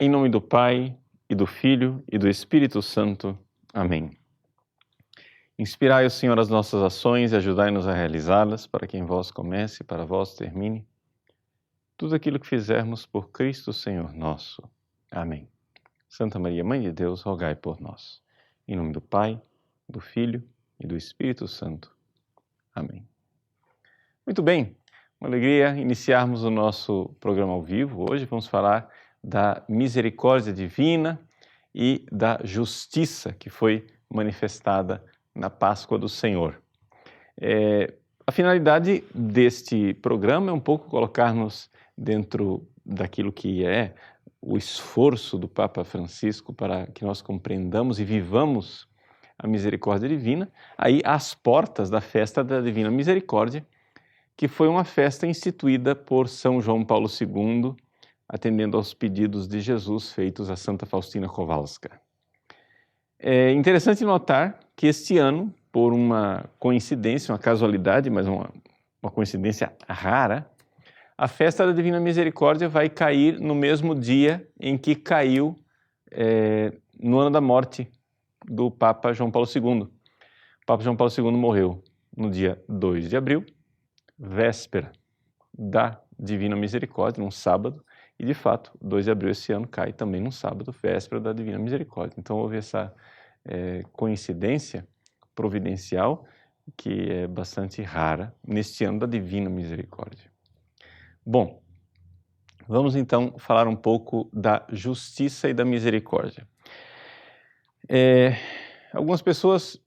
Em nome do Pai, e do Filho, e do Espírito Santo. Amém. Inspirai, Senhor, as nossas ações e ajudai-nos a realizá-las, para que em vós comece e para vós termine tudo aquilo que fizermos por Cristo, Senhor nosso. Amém. Santa Maria, Mãe de Deus, rogai por nós. Em nome do Pai, do Filho e do Espírito Santo. Amém. Muito bem, uma alegria iniciarmos o nosso programa ao vivo. Hoje vamos falar da misericórdia divina e da justiça que foi manifestada na Páscoa do Senhor. A finalidade deste programa é um pouco colocar-nos dentro daquilo que é o esforço do Papa Francisco para que nós compreendamos e vivamos a misericórdia divina, aí às portas da festa da Divina Misericórdia, que foi uma festa instituída por São João Paulo II, atendendo aos pedidos de Jesus feitos a Santa Faustina Kowalska. É interessante notar que este ano, por uma coincidência, uma casualidade, mas uma coincidência rara, a festa da Divina Misericórdia vai cair no mesmo dia em que caiu no ano da morte do Papa João Paulo II. O Papa João Paulo II morreu no dia 2 de abril, véspera da Divina Misericórdia, num sábado, e de fato, 2 de abril esse ano cai também num sábado, véspera da Divina Misericórdia. Então houve essa coincidência providencial que é bastante rara neste ano da Divina Misericórdia. Bom, vamos então falar um pouco da justiça e da misericórdia. Algumas pessoas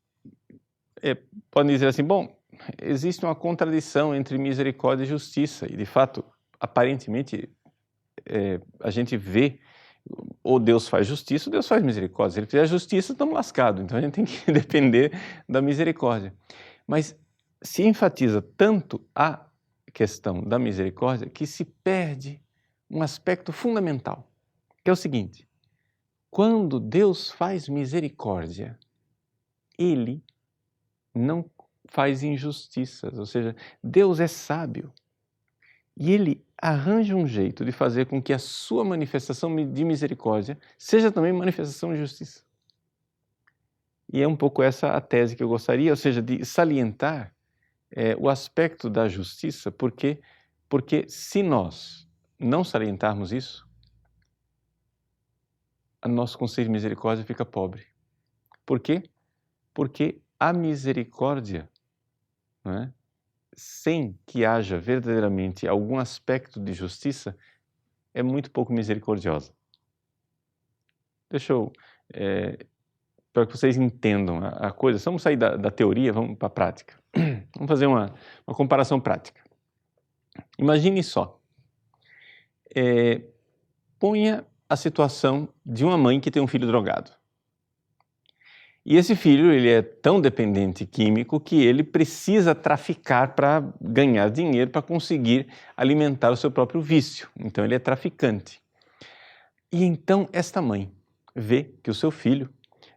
podem dizer assim, bom, existe uma contradição entre misericórdia e justiça, e de fato, aparentemente, a gente vê, ou Deus faz justiça, ou Deus faz misericórdia. Se ele fizer justiça, estamos lascados, então a gente tem que depender da misericórdia. Mas se enfatiza tanto a questão da misericórdia que se perde um aspecto fundamental, que é o seguinte: quando Deus faz misericórdia, Ele não faz injustiças, ou seja, Deus é sábio e Ele arranja um jeito de fazer com que a sua manifestação de misericórdia seja também manifestação de justiça. E é um pouco essa a tese que eu gostaria, ou seja, de salientar o aspecto da justiça, porque se nós não salientarmos isso, o nosso conceito de misericórdia fica pobre. Por quê? Porque a misericórdia, não é? Sem que haja verdadeiramente algum aspecto de justiça, é muito pouco misericordiosa. Deixa eu, para que vocês entendam a coisa, vamos sair da teoria, vamos para a prática. Vamos fazer uma comparação prática. Imagine só, ponha a situação de uma mãe que tem um filho drogado. E esse filho, ele é tão dependente químico que ele precisa traficar para ganhar dinheiro, para conseguir alimentar o seu próprio vício. Então ele é traficante. E então esta mãe vê que o seu filho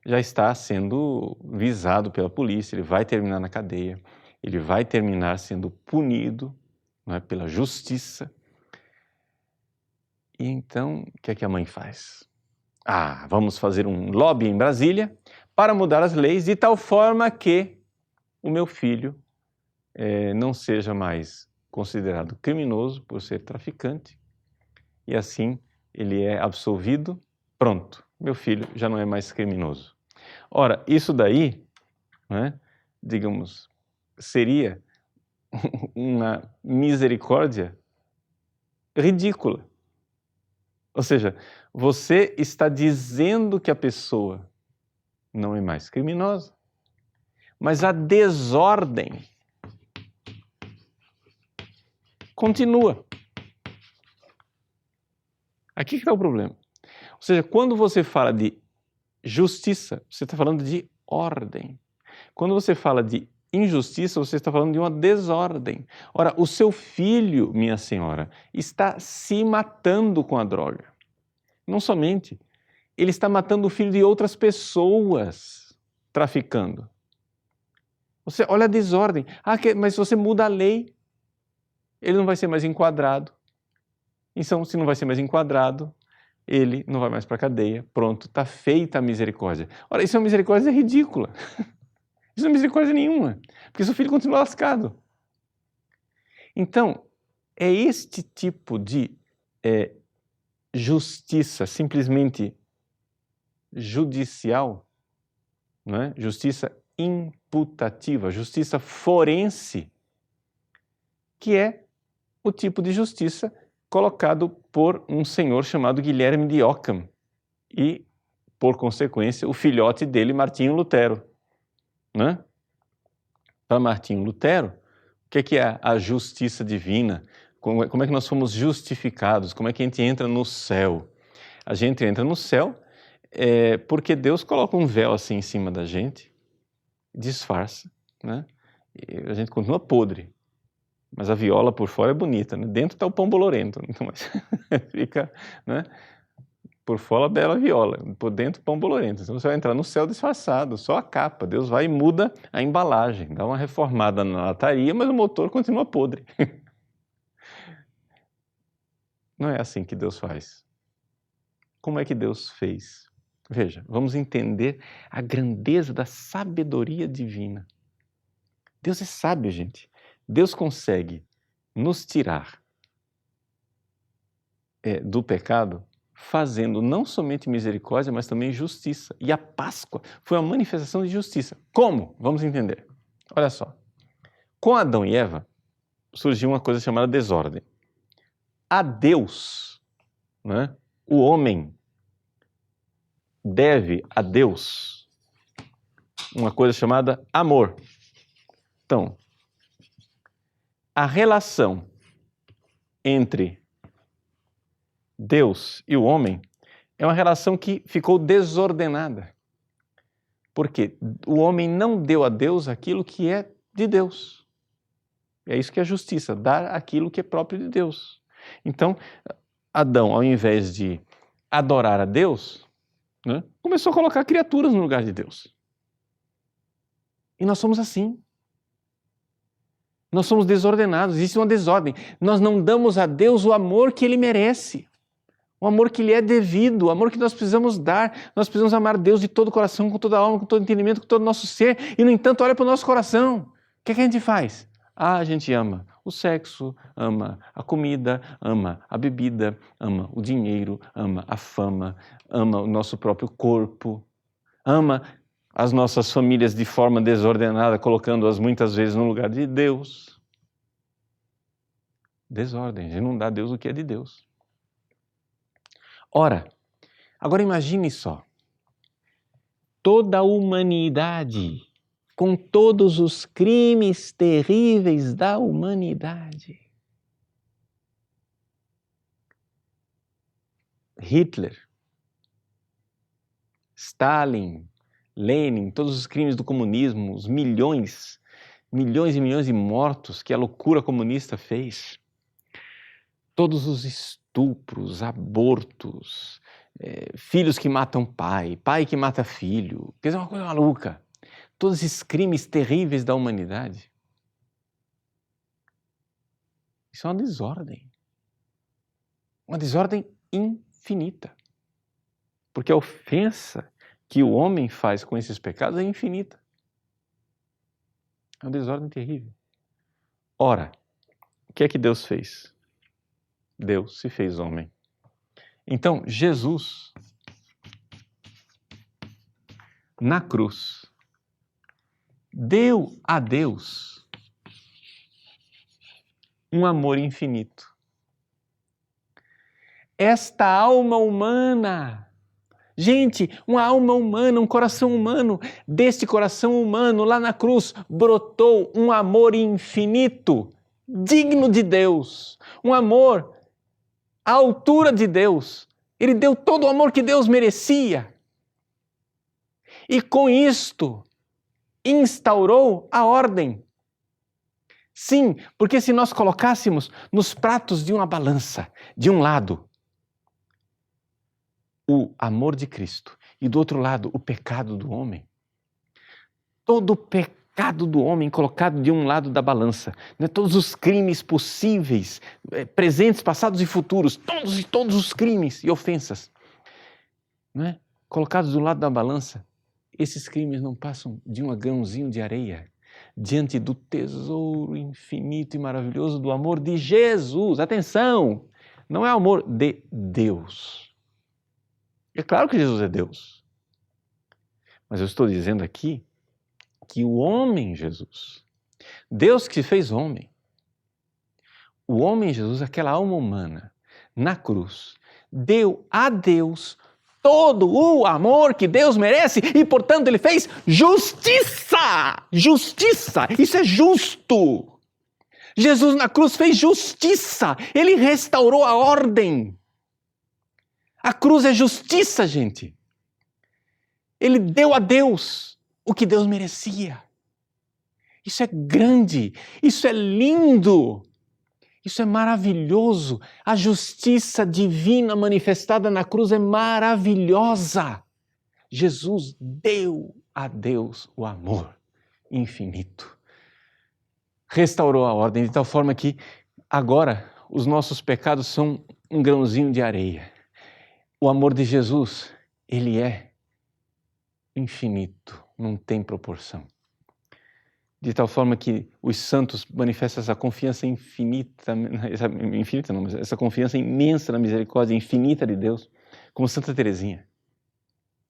já está sendo visado pela polícia, ele vai terminar na cadeia, ele vai terminar sendo punido, não é, pela justiça. E então, o que é que a mãe faz? Vamos fazer um lobby em Brasília para mudar as leis de tal forma que o meu filho não seja mais considerado criminoso por ser traficante e assim ele é absolvido, pronto, meu filho já não é mais criminoso. Ora, isso daí, né, digamos, seria uma misericórdia ridícula. Ou seja, você está dizendo que a pessoa não é mais criminosa, mas a desordem continua. Aqui que está o problema. Ou seja, quando você fala de justiça, você está falando de ordem. Quando você fala de injustiça, você está falando de uma desordem. Ora, o seu filho, minha senhora, está se matando com a droga. Não somente, ele está matando o filho de outras pessoas, traficando. Você olha a desordem. Mas se você muda a lei, ele não vai ser mais enquadrado. Então, se não vai ser mais enquadrado, ele não vai mais para a cadeia, pronto, está feita a misericórdia. Ora, isso é uma misericórdia ridícula. Isso não é misericórdia nenhuma, porque seu filho continua lascado. Então, é este tipo de justiça simplesmente judicial, não é? Justiça imputativa, justiça forense, que é o tipo de justiça colocado por um senhor chamado Guilherme de Ockham e, por consequência, o filhote dele, Martinho Lutero. Né? Para Martinho Lutero, o que é a justiça divina? Como é que nós fomos justificados? Como é que a gente entra no céu? A gente entra no céu porque Deus coloca um véu assim em cima da gente, disfarça, né? E a gente continua podre. Mas a viola por fora é bonita, né? Dentro está o pão bolorento. Então, fica, né? Por fora, bela viola. Por dentro, pão bolorento. Então você vai entrar no céu disfarçado, só a capa. Deus vai e muda a embalagem, dá uma reformada na lataria, mas o motor continua podre. Não é assim que Deus faz. Como é que Deus fez? Veja, vamos entender a grandeza da sabedoria divina. Deus é sábio, gente. Deus consegue nos tirar do pecado fazendo não somente misericórdia, mas também justiça. E a Páscoa foi uma manifestação de justiça. Como? Vamos entender. Olha só. Com Adão e Eva, surgiu uma coisa chamada desordem. A Deus, né, o homem deve a Deus uma coisa chamada amor. Então, a relação entre Deus e o homem é uma relação que ficou desordenada. Porque o homem não deu a Deus aquilo que é de Deus. É isso que é justiça, dar aquilo que é próprio de Deus. Então, Adão, ao invés de adorar a Deus, né, começou a colocar criaturas no lugar de Deus. E nós somos assim. Nós somos desordenados, existe uma desordem. Nós não damos a Deus o amor que Ele merece, o amor que lhe é devido, o amor que nós precisamos dar. Nós precisamos amar Deus de todo o coração, com toda a alma, com todo o entendimento, com todo o nosso ser. E, no entanto, olha para o nosso coração. O que a gente faz? A gente ama o sexo, ama a comida, ama a bebida, ama o dinheiro, ama a fama, ama o nosso próprio corpo, ama as nossas famílias de forma desordenada, colocando-as muitas vezes no lugar de Deus. Desordem, a gente não dá a Deus o que é de Deus. Ora, agora imagine só, toda a humanidade, com todos os crimes terríveis da humanidade. Hitler, Stalin, Lenin, todos os crimes do comunismo, os milhões e milhões de mortos que a loucura comunista fez. Todos os estupros, abortos, filhos que matam pai que mata filho, quer dizer, uma coisa maluca. Todos esses crimes terríveis da humanidade. Isso é uma desordem infinita. Porque a ofensa que o homem faz com esses pecados é infinita. É uma desordem terrível. Ora, o que é que Deus fez? Deus se fez homem. Então, Jesus, na cruz, deu a Deus um amor infinito. Esta alma humana, gente, uma alma humana, um coração humano, deste coração humano, lá na cruz, brotou um amor infinito, digno de Deus, um amor à altura de Deus. Ele deu todo o amor que Deus merecia. E com isto, instaurou a ordem. Sim, porque se nós colocássemos nos pratos de uma balança, de um lado, o amor de Cristo e do outro lado o pecado do homem, todo o pecado do homem colocado de um lado da balança, né? Todos os crimes possíveis, presentes, passados e futuros, todos os crimes e ofensas não é? Colocados do lado da balança, esses crimes não passam de um grãozinho de areia diante do tesouro infinito e maravilhoso do amor de Jesus. Atenção! Não é o amor de Deus. É claro que Jesus é Deus. Mas eu estou dizendo aqui que o homem Jesus, Deus que se fez homem, o homem Jesus, aquela alma humana, na cruz, deu a Deus todo o amor que Deus merece e, portanto, ele fez justiça! Justiça! Isso é justo! Jesus na cruz fez justiça! Ele restaurou a ordem! A cruz é justiça, gente! Ele deu a Deus o que Deus merecia. Isso é grande! Isso é lindo! Isso é maravilhoso. A justiça divina manifestada na cruz é maravilhosa. Jesus deu a Deus o amor infinito. Restaurou a ordem de tal forma que agora os nossos pecados são um grãozinho de areia. O amor de Jesus, ele é infinito, não tem proporção. De tal forma que os santos manifestam essa confiança infinita não, mas essa confiança imensa na misericórdia infinita de Deus, como Santa Teresinha.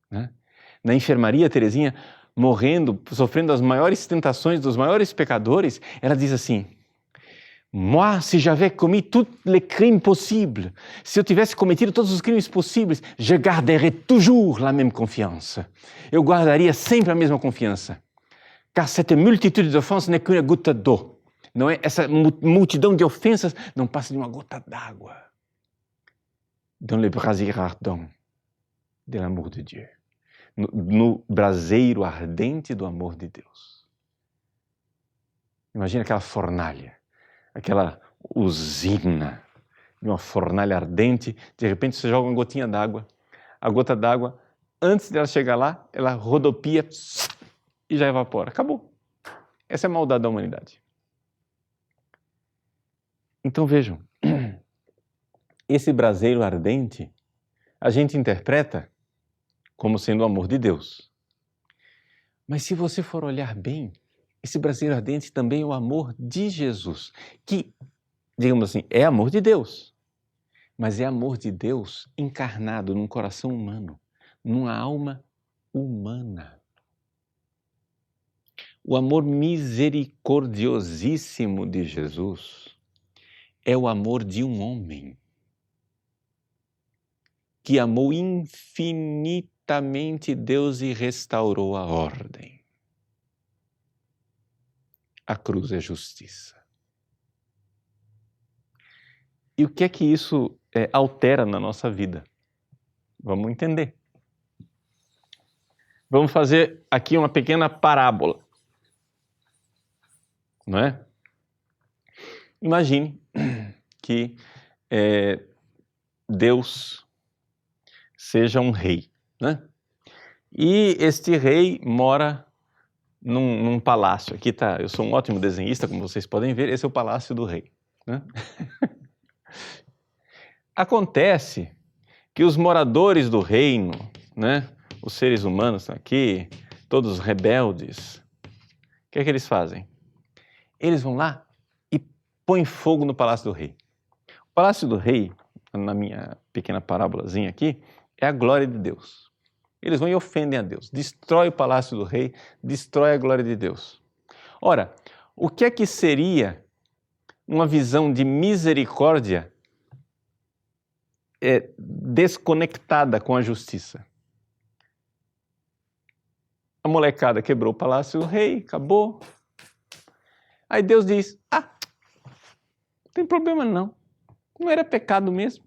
Né? Na enfermaria, Teresinha, morrendo, sofrendo as maiores tentações dos maiores pecadores, ela diz assim: Moi, si j'avais commis tous les crimes possibles, se eu tivesse cometido todos os crimes possíveis, je garderais toujours la même confiance. Eu guardaria sempre a mesma confiança. Car cette multitude d'offenses n'est qu'une goutte d'eau. Não é? Essa multidão de ofensas não passa de uma gota d'água dans le brasier ardent de l'amour de Dieu. No braseiro ardente do amor de Deus. Imagina aquela fornalha, aquela usina de uma fornalha ardente, de repente você joga uma gotinha d'água. A gota d'água, antes dela chegar lá, ela rodopia e já evapora. Acabou. Essa é a maldade da humanidade. Então vejam, esse braseiro ardente, a gente interpreta como sendo o amor de Deus. Mas se você for olhar bem, esse braseiro ardente também é o amor de Jesus, que, digamos assim, é amor de Deus, mas é amor de Deus encarnado num coração humano, numa alma humana. O amor misericordiosíssimo de Jesus é o amor de um homem que amou infinitamente Deus e restaurou a ordem. A cruz é justiça. E o que é que isso altera na nossa vida? Vamos entender. Vamos fazer aqui uma pequena parábola. Não é? Imagine que Deus seja um rei, né? E este rei mora num palácio. Aqui tá, eu sou um ótimo desenhista, como vocês podem ver, esse é o palácio do rei, né? Acontece que os moradores do reino, né, os seres humanos estão aqui, todos rebeldes, o que é que eles fazem? Eles vão lá e põem fogo no palácio do rei. O palácio do rei, na minha pequena parábolazinha aqui, é a glória de Deus. Eles vão e ofendem a Deus, destrói o palácio do rei, destrói a glória de Deus. Ora, o que é que seria uma visão de misericórdia desconectada com a justiça? A molecada quebrou o palácio do rei, acabou. Aí Deus diz, não tem problema não era pecado mesmo.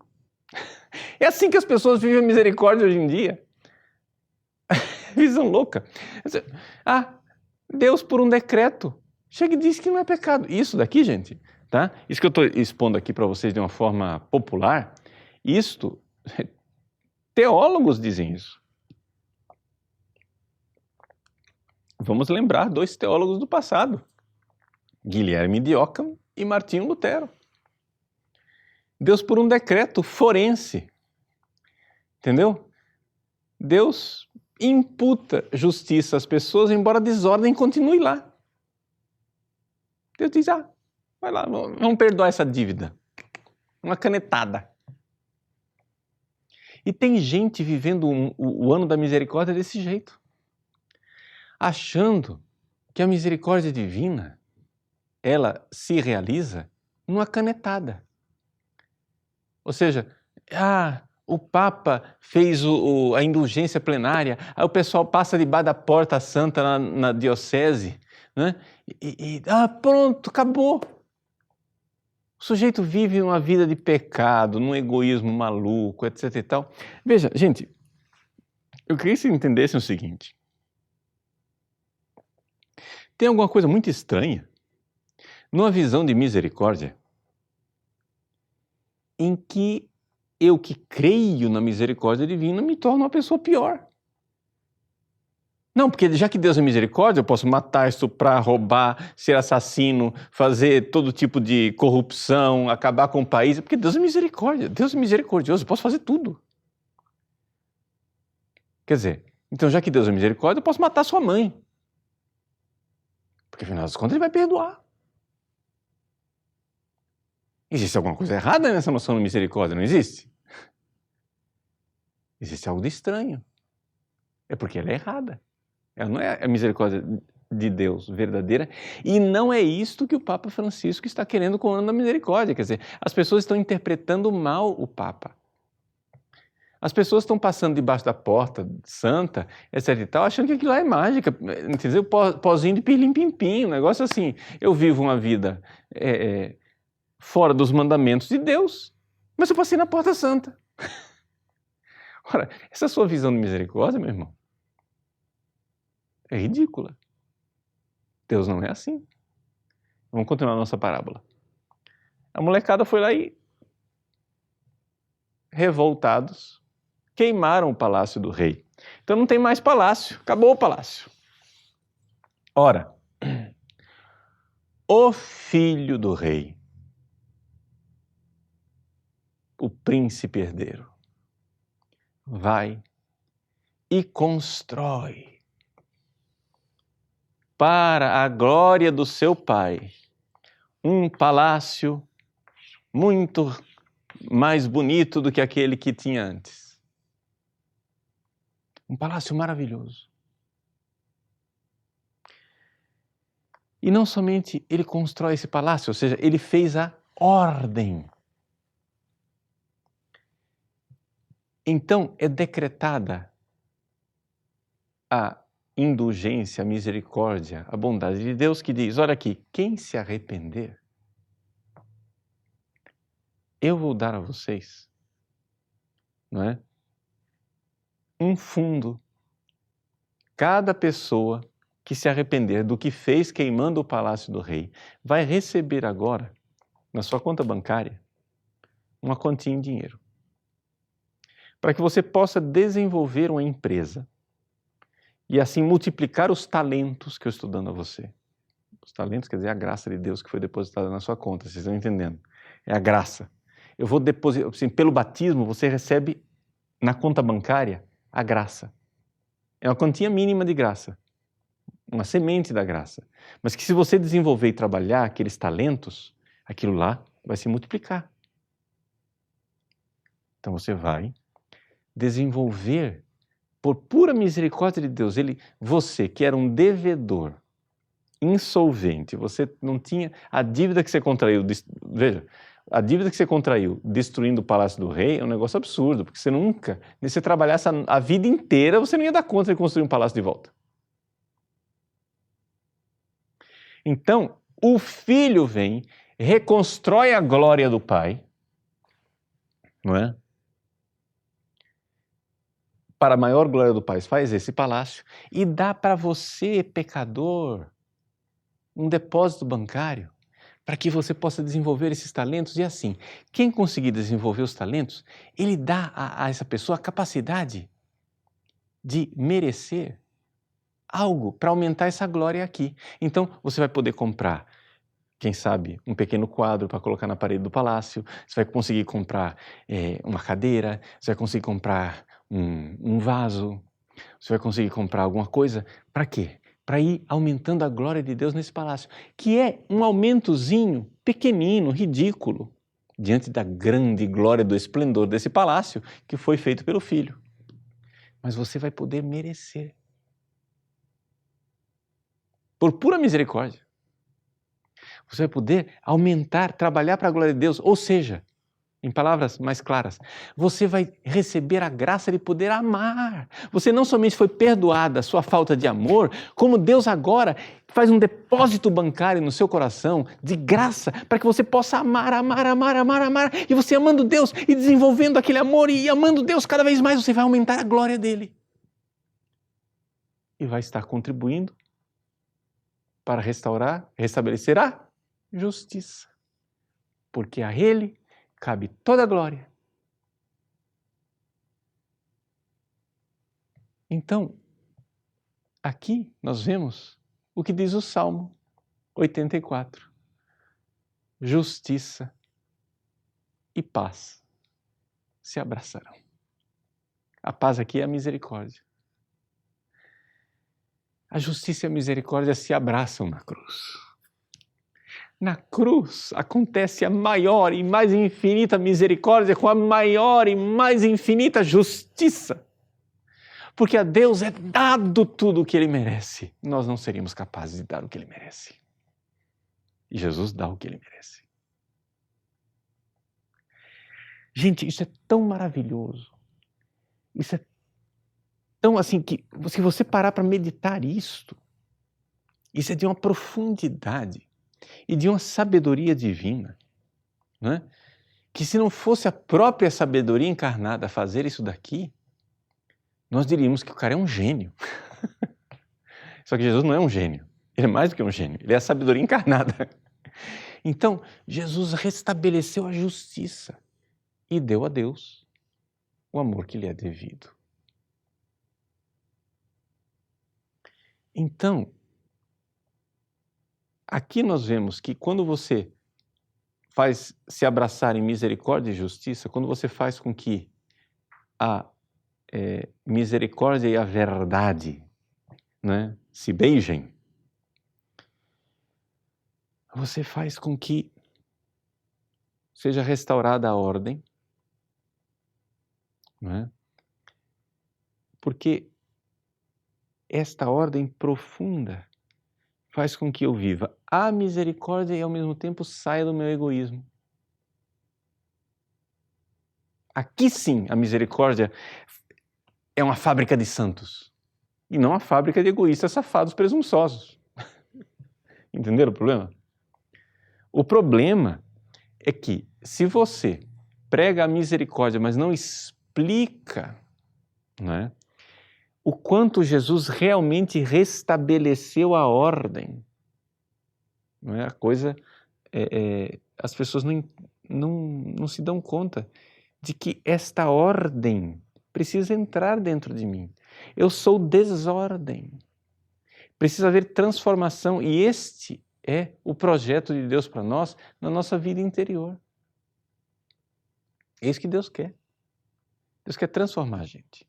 É assim que as pessoas vivem a misericórdia hoje em dia. Visão louca. Deus por um decreto chega e diz que não é pecado. Isso daqui, gente, tá? Isso que eu estou expondo aqui para vocês de uma forma popular, teólogos dizem isso. Vamos lembrar 2 teólogos do passado, Guilherme de Ockham e Martinho Lutero. Deus por um decreto forense, entendeu? Deus imputa justiça às pessoas, embora a desordem continue lá. Deus diz, vai lá, vamos perdoar essa dívida. Uma canetada. E tem gente vivendo o ano da misericórdia desse jeito, achando que a misericórdia divina, ela se realiza numa canetada. Ou seja, o Papa fez a indulgência plenária, aí o pessoal passa debaixo da porta santa na diocese, né? Pronto, acabou. O sujeito vive uma vida de pecado, num egoísmo maluco, etc e tal. Veja, gente, eu queria que vocês entendessem o seguinte. Tem alguma coisa muito estranha numa visão de misericórdia em que eu que creio na misericórdia divina me torno uma pessoa pior. Não, porque já que Deus é misericórdia, eu posso matar, estuprar, roubar, ser assassino, fazer todo tipo de corrupção, acabar com o país, porque Deus é misericórdia, Deus é misericordioso, eu posso fazer tudo. Quer dizer, então já que Deus é misericórdia, eu posso matar sua mãe. Porque afinal das contas ele vai perdoar. Existe alguma coisa errada nessa noção de misericórdia, não existe? Existe algo de estranho. É porque ela é errada. Ela não é a misericórdia de Deus verdadeira, e não é isto que o Papa Francisco está querendo com o ano da misericórdia. Quer dizer, as pessoas estão interpretando mal o Papa. As pessoas estão passando debaixo da porta santa, etc e tal, achando que aquilo lá é mágica, entendeu? Pozinho de pirlim-pim-pim, um negócio assim. Eu vivo uma vida fora dos mandamentos de Deus, mas eu passei na porta santa. Ora, essa sua visão de misericórdia, meu irmão, é ridícula. Deus não é assim. Vamos continuar a nossa parábola. A molecada foi lá e, revoltados, queimaram o palácio do rei. Então não tem mais palácio, acabou o palácio. Ora, o filho do rei, o príncipe herdeiro, vai e constrói para a glória do seu pai um palácio muito mais bonito do que aquele que tinha antes. Um palácio maravilhoso. E não somente ele constrói esse palácio, ou seja, ele fez a ordem. Então é decretada a indulgência, a misericórdia, a bondade de Deus, que diz, olha aqui, quem se arrepender, eu vou dar a vocês, não é? Um fundo. Cada pessoa que se arrepender do que fez queimando o palácio do rei vai receber agora, na sua conta bancária, uma quantia em dinheiro. Para que você possa desenvolver uma empresa e assim multiplicar os talentos que eu estou dando a você. Os talentos quer dizer a graça de Deus que foi depositada na sua conta, vocês estão entendendo? É a graça. Eu vou depositar, assim, pelo batismo você recebe na conta bancária a graça. É uma quantia mínima de graça, uma semente da graça. Mas que se você desenvolver e trabalhar aqueles talentos, aquilo lá vai se multiplicar. Então você vai desenvolver, por pura misericórdia de Deus, você que era um devedor, insolvente, você não tinha a dívida que você contraiu, veja, a dívida que você contraiu destruindo o palácio do rei é um negócio absurdo, porque você nunca, se você trabalhasse a vida inteira, você não ia dar conta de construir um palácio de volta. Então, o filho vem, reconstrói a glória do pai, não é? Para a maior glória do pai, faz esse palácio e dá para você, pecador, um depósito bancário para que você possa desenvolver esses talentos. E assim, quem conseguir desenvolver os talentos, ele dá a essa pessoa a capacidade de merecer algo para aumentar essa glória aqui. Então, você vai poder comprar, quem sabe, um pequeno quadro para colocar na parede do palácio, você vai conseguir comprar uma cadeira, você vai conseguir comprar um vaso, você vai conseguir comprar alguma coisa. Para quê? Para ir aumentando a glória de Deus nesse palácio, que é um aumentozinho pequenino, ridículo, diante da grande glória do esplendor desse palácio que foi feito pelo Filho. Mas você vai poder merecer. Por pura misericórdia. Você vai poder aumentar, trabalhar para a glória de Deus, ou seja, em palavras mais claras, você vai receber a graça de poder amar. Você não somente foi perdoada a sua falta de amor, como Deus agora faz um depósito bancário no seu coração de graça para que você possa amar, amar, amar, amar, amar. E você amando Deus e desenvolvendo aquele amor e amando Deus cada vez mais, você vai aumentar a glória dele. E vai estar contribuindo para restabelecer a justiça. Porque a ele cabe toda a glória. Então, aqui nós vemos o que diz o Salmo 84. Justiça e paz se abraçarão. A paz aqui é a misericórdia. A justiça e a misericórdia se abraçam na cruz. Na cruz acontece a maior e mais infinita misericórdia com a maior e mais infinita justiça. Porque a Deus é dado tudo o que Ele merece. Nós não seríamos capazes de dar o que Ele merece. E Jesus dá o que Ele merece. Gente, isso é tão maravilhoso. Isso é tão assim que, se você parar para meditar isto, isso é de uma profundidade e de uma sabedoria divina, né? Que se não fosse a própria sabedoria encarnada a fazer isso daqui, nós diríamos que o cara é um gênio. Só que Jesus não é um gênio. Ele é mais do que um gênio. Ele é a sabedoria encarnada. Então, Jesus restabeleceu a justiça e deu a Deus o amor que lhe é devido. Então, aqui nós vemos que quando você faz se abraçar em misericórdia e justiça, quando você faz com que a misericórdia e a verdade, né, se beijem, você faz com que seja restaurada a ordem, né? Porque esta ordem profunda faz com que eu viva a misericórdia e ao mesmo tempo saia do meu egoísmo. Aqui sim a misericórdia é uma fábrica de santos e não uma fábrica de egoístas safados presunçosos. Entenderam o problema? O problema é que se você prega a misericórdia, mas não explica, né, o quanto Jesus realmente restabeleceu a ordem, não é? A coisa, as pessoas não se dão conta de que esta ordem precisa entrar dentro de mim. Eu sou desordem. Precisa haver transformação e este é o projeto de Deus para nós na nossa vida interior. É isso que Deus quer. Deus quer transformar a gente.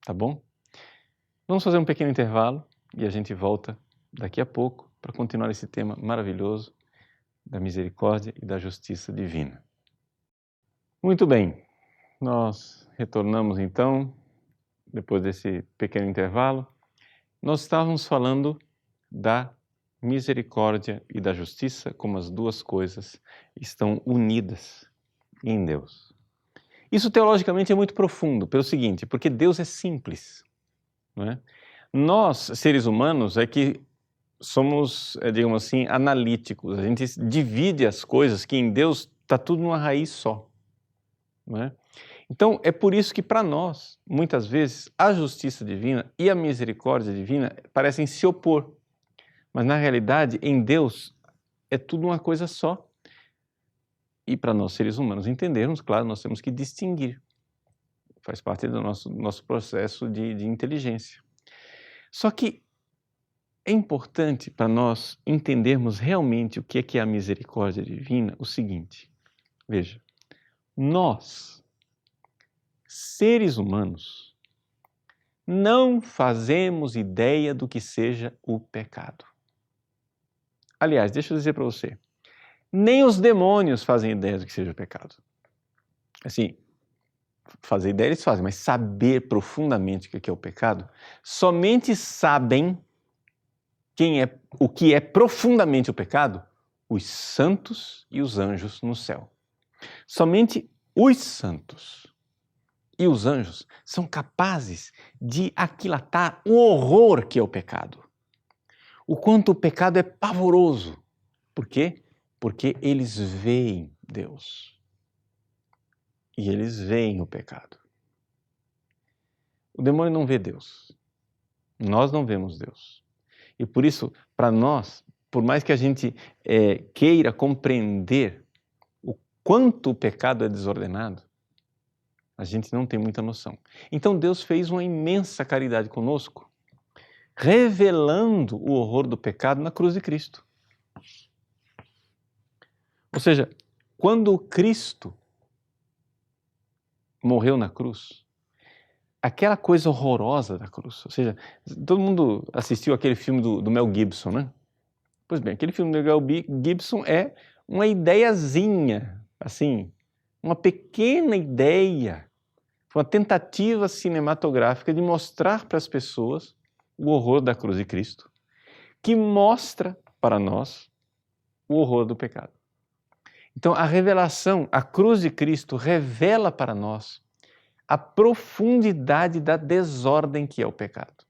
Tá bom? Vamos fazer um pequeno intervalo e a gente volta daqui a pouco para continuar esse tema maravilhoso da misericórdia e da justiça divina. Muito bem, nós retornamos então, depois desse pequeno intervalo. Nós estávamos falando da misericórdia e da justiça, como as duas coisas estão unidas em Deus. Isso teologicamente é muito profundo, pelo seguinte, porque Deus é simples, não é? Nós, seres humanos, é que somos, digamos assim, analíticos. A gente divide as coisas que em Deus está tudo numa raiz só, não é? Então, é por isso que para nós, muitas vezes, a justiça divina e a misericórdia divina parecem se opor. Mas, na realidade, em Deus, é tudo uma coisa só. E para nós, seres humanos, entendermos, claro, nós temos que distinguir. Faz parte do nosso processo de inteligência. Só que é importante para nós entendermos realmente o que é a misericórdia divina, o seguinte. Veja, nós, seres humanos, não fazemos ideia do que seja o pecado. Aliás, deixa eu dizer para você, nem os demônios fazem ideia do que seja o pecado. Assim, fazer ideia eles fazem, mas saber profundamente o que é o pecado, somente sabem o que é profundamente o pecado, os santos e os anjos no céu. Somente os santos e os anjos são capazes de aquilatar o horror que é o pecado. O quanto o pecado é pavoroso. Por quê? Porque eles veem Deus. E eles veem o pecado. O demônio não vê Deus. Nós não vemos Deus. E por isso, para nós, por mais que a gente queira compreender o quanto o pecado é desordenado, a gente não tem muita noção. Então Deus fez uma imensa caridade conosco, revelando o horror do pecado na cruz de Cristo. Ou seja, quando Cristo morreu na cruz, aquela coisa horrorosa da cruz, ou seja, todo mundo assistiu aquele filme do Mel Gibson, né? Pois bem, aquele filme do Mel Gibson é uma ideiazinha, assim, uma pequena ideia, uma tentativa cinematográfica de mostrar para as pessoas o horror da cruz de Cristo, que mostra para nós o horror do pecado. Então, a revelação, a cruz de Cristo revela para nós a profundidade da desordem que é o pecado.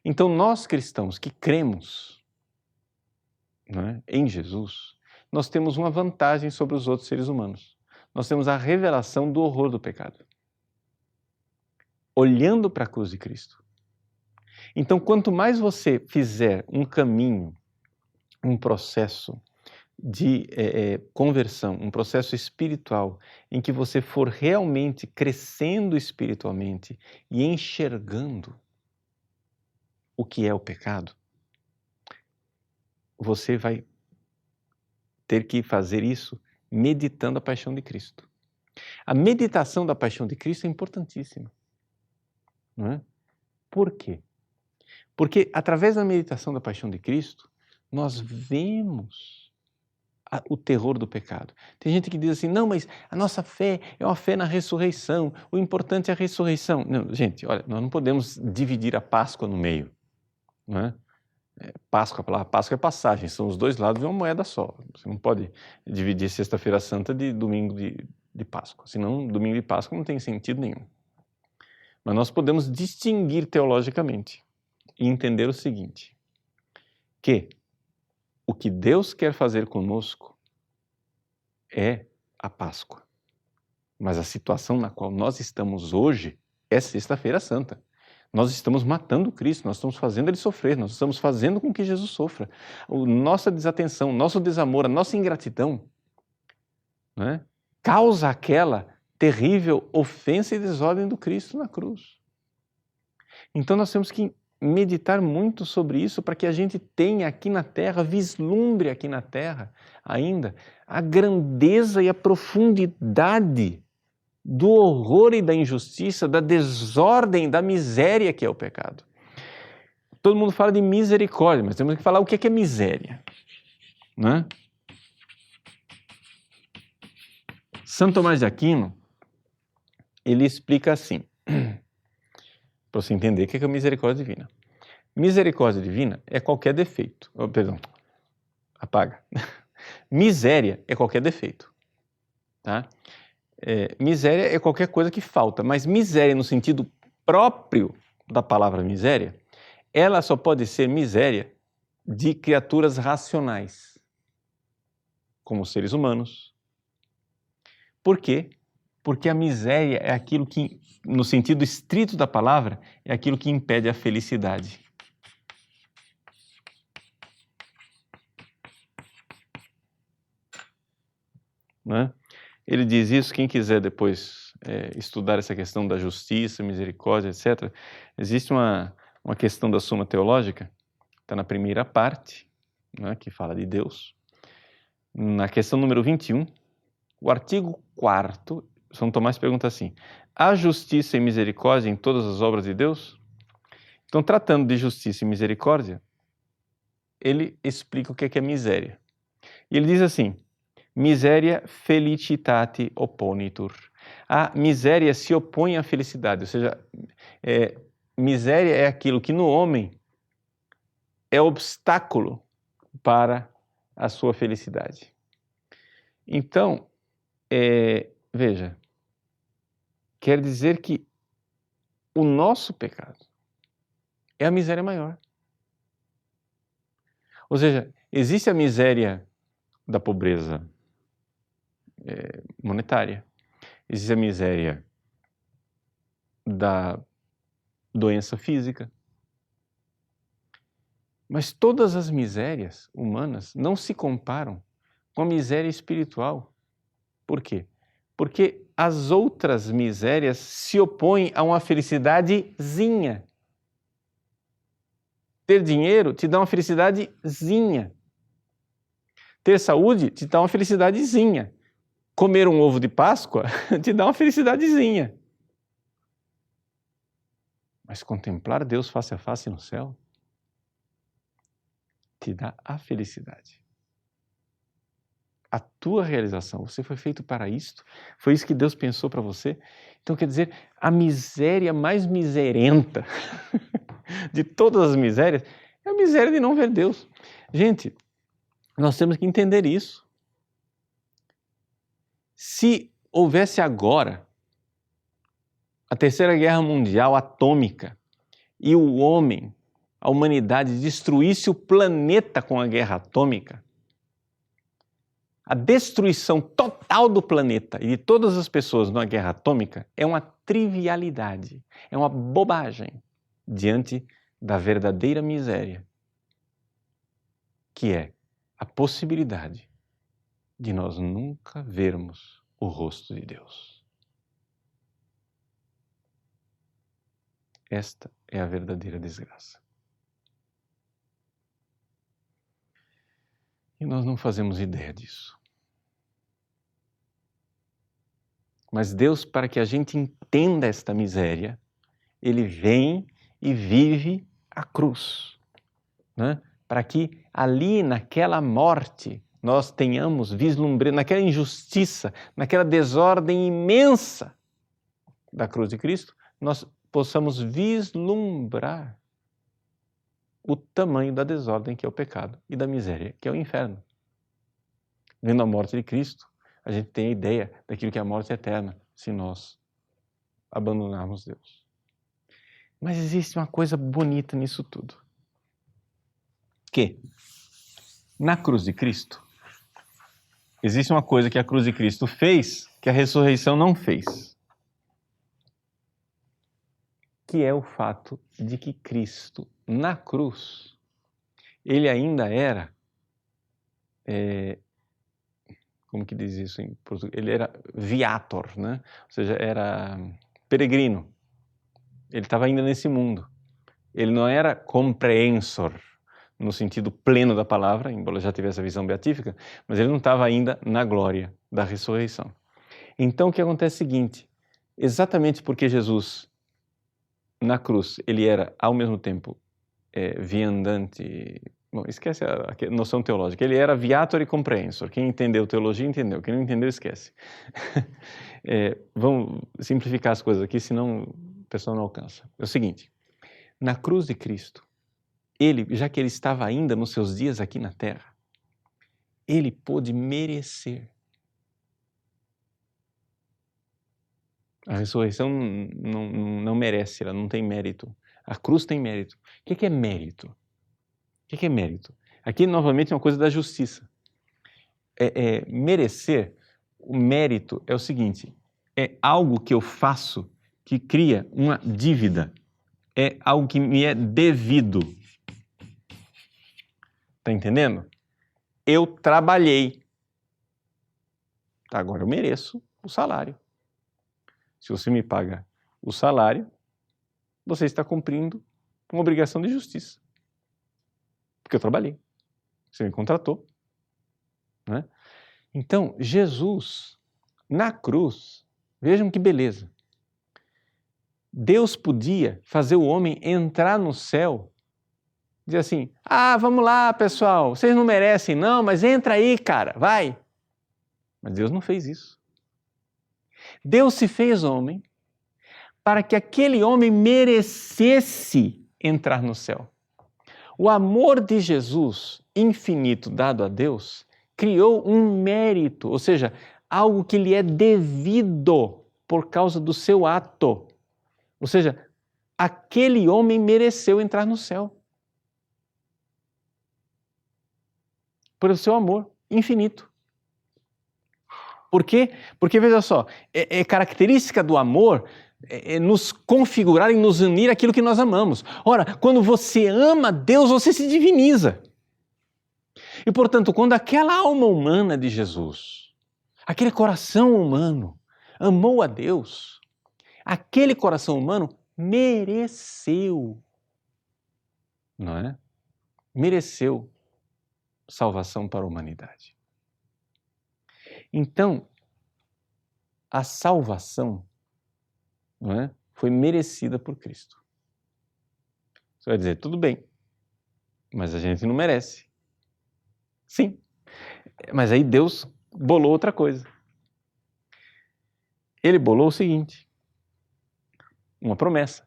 Então, nós cristãos que cremos, né, em Jesus, nós temos uma vantagem sobre os outros seres humanos. Nós temos a revelação do horror do pecado. Olhando para a cruz de Cristo. Então, quanto mais você fizer um caminho, um processo de conversão, um processo espiritual, em que você for realmente crescendo espiritualmente e enxergando o que é o pecado, você vai ter que fazer isso meditando a paixão de Cristo. A meditação da paixão de Cristo é importantíssima. Não é? Por quê? Porque através da meditação da paixão de Cristo, nós vemos o terror do pecado. Tem gente que diz assim, não, mas a nossa fé é uma fé na ressurreição, o importante é a ressurreição. Não, gente, olha, nós não podemos dividir a Páscoa no meio. Não é? Páscoa, a palavra Páscoa é passagem, são os dois lados de uma moeda só. Você não pode dividir Sexta-feira Santa de domingo de Páscoa, senão domingo de Páscoa não tem sentido nenhum. Mas nós podemos distinguir teologicamente e entender o seguinte, que o que Deus quer fazer conosco é a Páscoa. Mas a situação na qual nós estamos hoje é Sexta-feira Santa. Nós estamos matando Cristo, nós estamos fazendo Ele sofrer, nós estamos fazendo com que Jesus sofra. Nossa desatenção, nosso desamor, a nossa ingratidão, né, causa aquela terrível ofensa e desordem do Cristo na cruz. Então nós temos que meditar muito sobre isso para que a gente tenha aqui na Terra, vislumbre aqui na Terra ainda, a grandeza e a profundidade do horror e da injustiça, da desordem, da miséria que é o pecado. Todo mundo fala de misericórdia, mas temos que falar o que é miséria. Né? Santo Tomás de Aquino, ele explica assim, para você entender o que é misericórdia divina. Misericórdia divina é qualquer defeito. Oh, perdão, apaga. Miséria é qualquer defeito. Tá? Miséria é qualquer coisa que falta, mas miséria no sentido próprio da palavra miséria, ela só pode ser miséria de criaturas racionais, como os seres humanos. Por quê? Porque a miséria é aquilo que, no sentido estrito da palavra, é aquilo que impede a felicidade. Né? Ele diz isso, quem quiser depois estudar essa questão da justiça, misericórdia, etc. Existe uma questão da Suma Teológica, está na primeira parte, né, que fala de Deus. Na questão número 21, o artigo 4º, São Tomás pergunta assim, há justiça e misericórdia em todas as obras de Deus? Então, tratando de justiça e misericórdia, ele explica o que é miséria. E ele diz assim: miséria felicitate opponitur. A miséria se opõe à felicidade, ou seja, miséria é aquilo que no homem é obstáculo para a sua felicidade. Então, veja, quer dizer que o nosso pecado é a miséria maior. Ou seja, existe a miséria da pobreza monetária, existe a miséria da doença física, mas todas as misérias humanas não se comparam com a miséria espiritual. Por quê? Porque as outras misérias se opõem a uma felicidadezinha. Ter dinheiro te dá uma felicidadezinha. Ter saúde te dá uma felicidadezinha. Comer um ovo de Páscoa te dá uma felicidadezinha. Mas contemplar Deus face a face no céu te dá a felicidade. A tua realização, você foi feito para isto, foi isso que Deus pensou para você. Então, quer dizer, a miséria mais miserenta de todas as misérias é a miséria de não ver Deus. Gente, nós temos que entender isso. Se houvesse agora a Terceira Guerra Mundial atômica e o homem, a humanidade, destruísse o planeta com a guerra atômica, a destruição total do planeta e de todas as pessoas numa guerra atômica é uma trivialidade, é uma bobagem diante da verdadeira miséria, que é a possibilidade de nós nunca vermos o rosto de Deus. Esta é a verdadeira desgraça. E nós não fazemos ideia disso. Mas Deus, para que a gente entenda esta miséria, Ele vem e vive a cruz, né? Para que ali naquela morte nós tenhamos vislumbrado, naquela injustiça, naquela desordem imensa da cruz de Cristo, nós possamos vislumbrar o tamanho da desordem que é o pecado e da miséria que é o inferno. Vendo a morte de Cristo, a gente tem a ideia daquilo que é a morte eterna, se nós abandonarmos Deus. Mas existe uma coisa bonita nisso tudo. Que, na cruz de Cristo, existe uma coisa que a cruz de Cristo fez que a ressurreição não fez. Que é o fato de que Cristo, na cruz, ele ainda era, como que diz isso em português? Ele era viator, né? Ou seja, era peregrino. Ele estava ainda nesse mundo. Ele não era comprehensor, no sentido pleno da palavra, embora já tivesse a visão beatífica, mas ele não estava ainda na glória da ressurreição. Então o que acontece é o seguinte, exatamente porque Jesus, na cruz, ele era ao mesmo tempo viandante, bom, esquece a noção teológica, ele era viator e comprehensor, quem entendeu teologia entendeu, quem não entendeu esquece. Vamos simplificar as coisas aqui, senão o pessoal não alcança. É o seguinte, na cruz de Cristo, ele, já que ele estava ainda nos seus dias aqui na terra, ele pôde merecer. A ressurreição não merece, ela não tem mérito. A cruz tem mérito. O que é mérito? O que é mérito? Aqui, novamente, é uma coisa da justiça. Merecer, o mérito é o seguinte, é algo que eu faço que cria uma dívida. É algo que me é devido. Está entendendo? Eu trabalhei. Agora eu mereço o salário. Se você me paga o salário, você está cumprindo uma obrigação de justiça. Porque eu trabalhei. Você me contratou. Né? Então, Jesus, na cruz, vejam que beleza. Deus podia fazer o homem entrar no céu, dizer assim, vamos lá, pessoal, vocês não merecem não, mas entra aí, cara, vai. Mas Deus não fez isso. Deus se fez homem para que aquele homem merecesse entrar no céu. O amor de Jesus, infinito, dado a Deus, criou um mérito, ou seja, algo que lhe é devido por causa do seu ato. Ou seja, aquele homem mereceu entrar no céu. Pelo seu amor infinito. Por quê? Porque, veja só, é característica do amor nos configurar e nos unir aquilo que nós amamos. Ora, quando você ama Deus, você se diviniza. E, portanto, quando aquela alma humana de Jesus, aquele coração humano, amou a Deus, aquele coração humano mereceu, não é? Mereceu salvação para a humanidade. Então, a salvação, não é, foi merecida por Cristo. Você vai dizer, tudo bem, mas a gente não merece. Sim, mas aí Deus bolou outra coisa. Ele bolou o seguinte, uma promessa.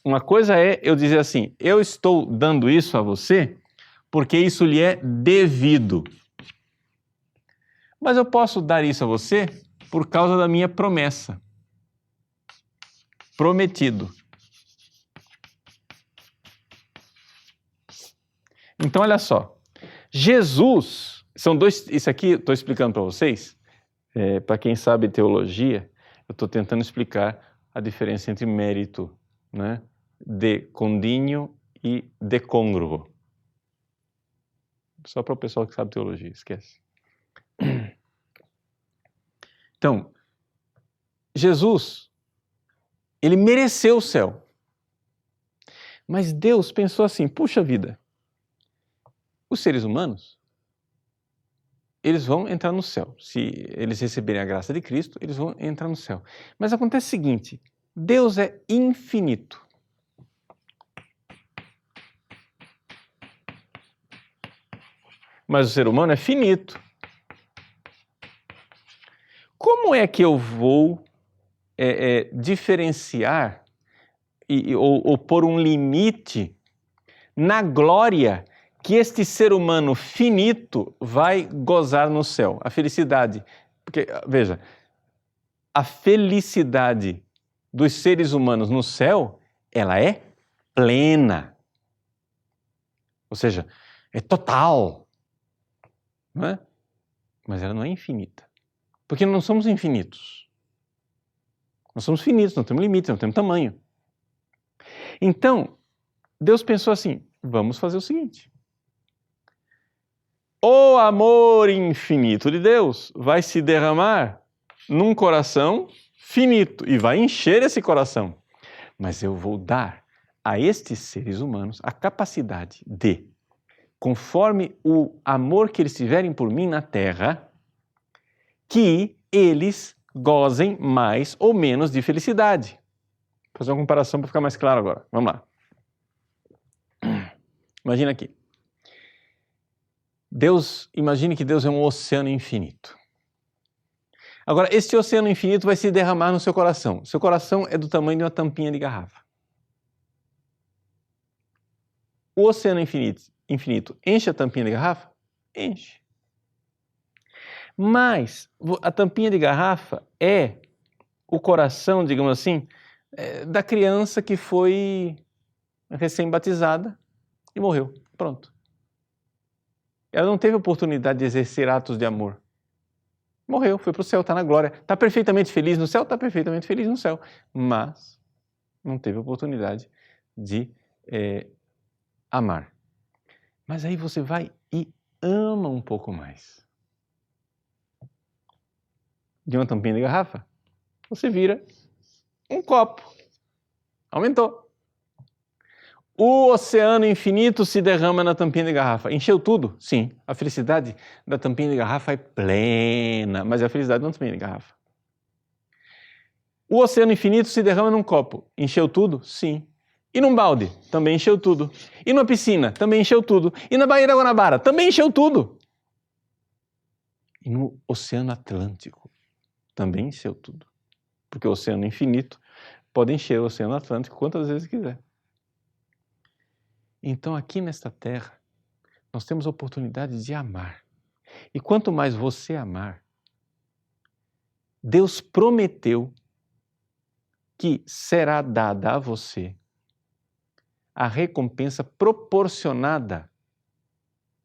Uma coisa é eu dizer assim, eu estou dando isso a você porque isso lhe é devido. Mas eu posso dar isso a você por causa da minha promessa. Prometido. Então, olha só. Jesus, são dois, isso aqui eu estou explicando para vocês, para quem sabe teologia, eu estou tentando explicar a diferença entre mérito, né, de condíneo e de côngruo. Só para o pessoal que sabe teologia, esquece. Então, Jesus, ele mereceu o céu. Mas Deus pensou assim, puxa vida, os seres humanos, eles vão entrar no céu. Se eles receberem a graça de Cristo, eles vão entrar no céu. Mas acontece o seguinte, Deus é infinito. Mas o ser humano é finito. Como é que eu vou diferenciar ou pôr um limite na glória que este ser humano finito vai gozar no céu? A felicidade. Porque, veja, a felicidade dos seres humanos no céu, ela é plena. Ou seja, é total. Não é? Mas ela não é infinita. Porque nós não somos infinitos. Nós somos finitos, não temos limite, não temos tamanho. Então, Deus pensou assim, vamos fazer o seguinte. O amor infinito de Deus vai se derramar num coração finito e vai encher esse coração. Mas eu vou dar a estes seres humanos a capacidade de, conforme o amor que eles tiverem por mim na terra, que eles gozem mais ou menos de felicidade. Vou fazer uma comparação para ficar mais claro agora. Vamos lá. Imagina aqui. Imagine que Deus é um oceano infinito. Agora, esse oceano infinito vai se derramar no seu coração. Seu coração é do tamanho de uma tampinha de garrafa. O oceano infinito enche a tampinha de garrafa? Enche. Mas a tampinha de garrafa é o coração, digamos assim, da criança que foi recém-batizada e morreu. Pronto. Ela não teve oportunidade de exercer atos de amor. Morreu, foi para o céu, está na glória. Está perfeitamente feliz no céu? Está perfeitamente feliz no céu. Mas não teve oportunidade de amar. Mas aí você vai e ama um pouco mais. De uma tampinha de garrafa, você vira um copo. Aumentou. O oceano infinito se derrama na tampinha de garrafa. Encheu tudo? Sim. A felicidade da tampinha de garrafa é plena, mas é a felicidade da tampinha de garrafa. O oceano infinito se derrama num copo. Encheu tudo? Sim. E num balde? Também encheu tudo. E numa piscina? Também encheu tudo. E na Baía da Guanabara? Também encheu tudo. E no Oceano Atlântico? Também encheu tudo. Porque o oceano infinito pode encher o Oceano Atlântico quantas vezes quiser. Então, aqui nesta terra, nós temos a oportunidade de amar. E quanto mais você amar, Deus prometeu que será dada a você a recompensa proporcionada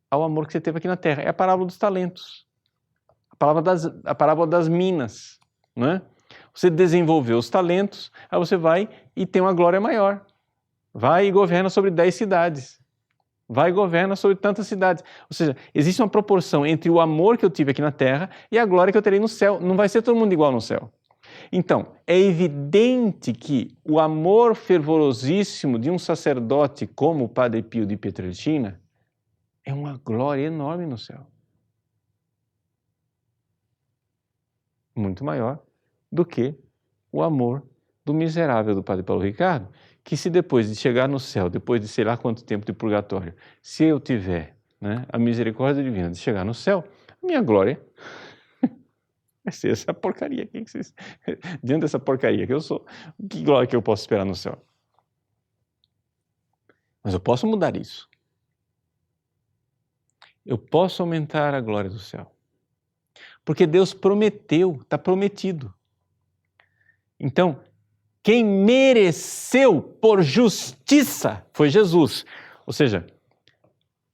ao amor que você teve aqui na terra. É a parábola dos talentos, a parábola das minas, não é? Você desenvolveu os talentos, aí você vai e tem uma glória maior. Vai e governa sobre 10 cidades. Vai e governa sobre tantas cidades. Ou seja, existe uma proporção entre o amor que eu tive aqui na terra e a glória que eu terei no céu. Não vai ser todo mundo igual no céu. Então, é evidente que o amor fervorosíssimo de um sacerdote como o Padre Pio de Pietrelcina é uma glória enorme no céu. Muito maior do que o amor do miserável do Padre Paulo Ricardo, que se depois de chegar no céu, depois de sei lá quanto tempo de purgatório, se eu tiver, né, a misericórdia divina de chegar no céu, a minha glória vai ser essa porcaria. Diante dessa porcaria que eu sou, que glória que eu posso esperar no céu? Mas eu posso mudar isso. Eu posso aumentar a glória do céu. Porque Deus prometeu, está prometido. Então, quem mereceu por justiça foi Jesus. Ou seja,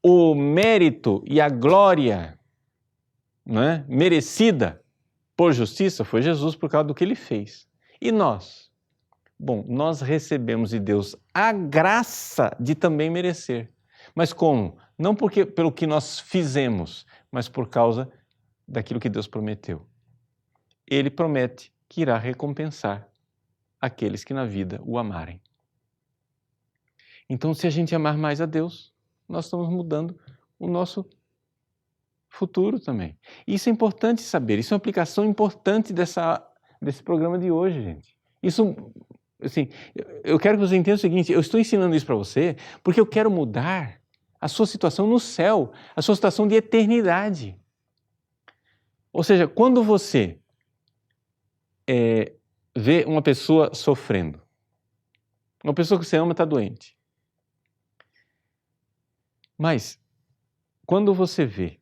o mérito e a glória, né, merecida por justiça foi Jesus por causa do que ele fez. E nós? Bom, nós recebemos de Deus a graça de também merecer. Mas como? Não pelo que nós fizemos, mas por causa daquilo que Deus prometeu. Ele promete que irá recompensar aqueles que na vida o amarem. Então, se a gente amar mais a Deus, nós estamos mudando o nosso futuro também. Isso é importante saber, isso é uma aplicação importante desse programa de hoje, gente. Isso, assim, eu quero que você entenda o seguinte, eu estou ensinando isso para você porque eu quero mudar a sua situação no céu, a sua situação de eternidade. Ou seja, quando você vê uma pessoa sofrendo, uma pessoa que você ama está doente, mas quando você vê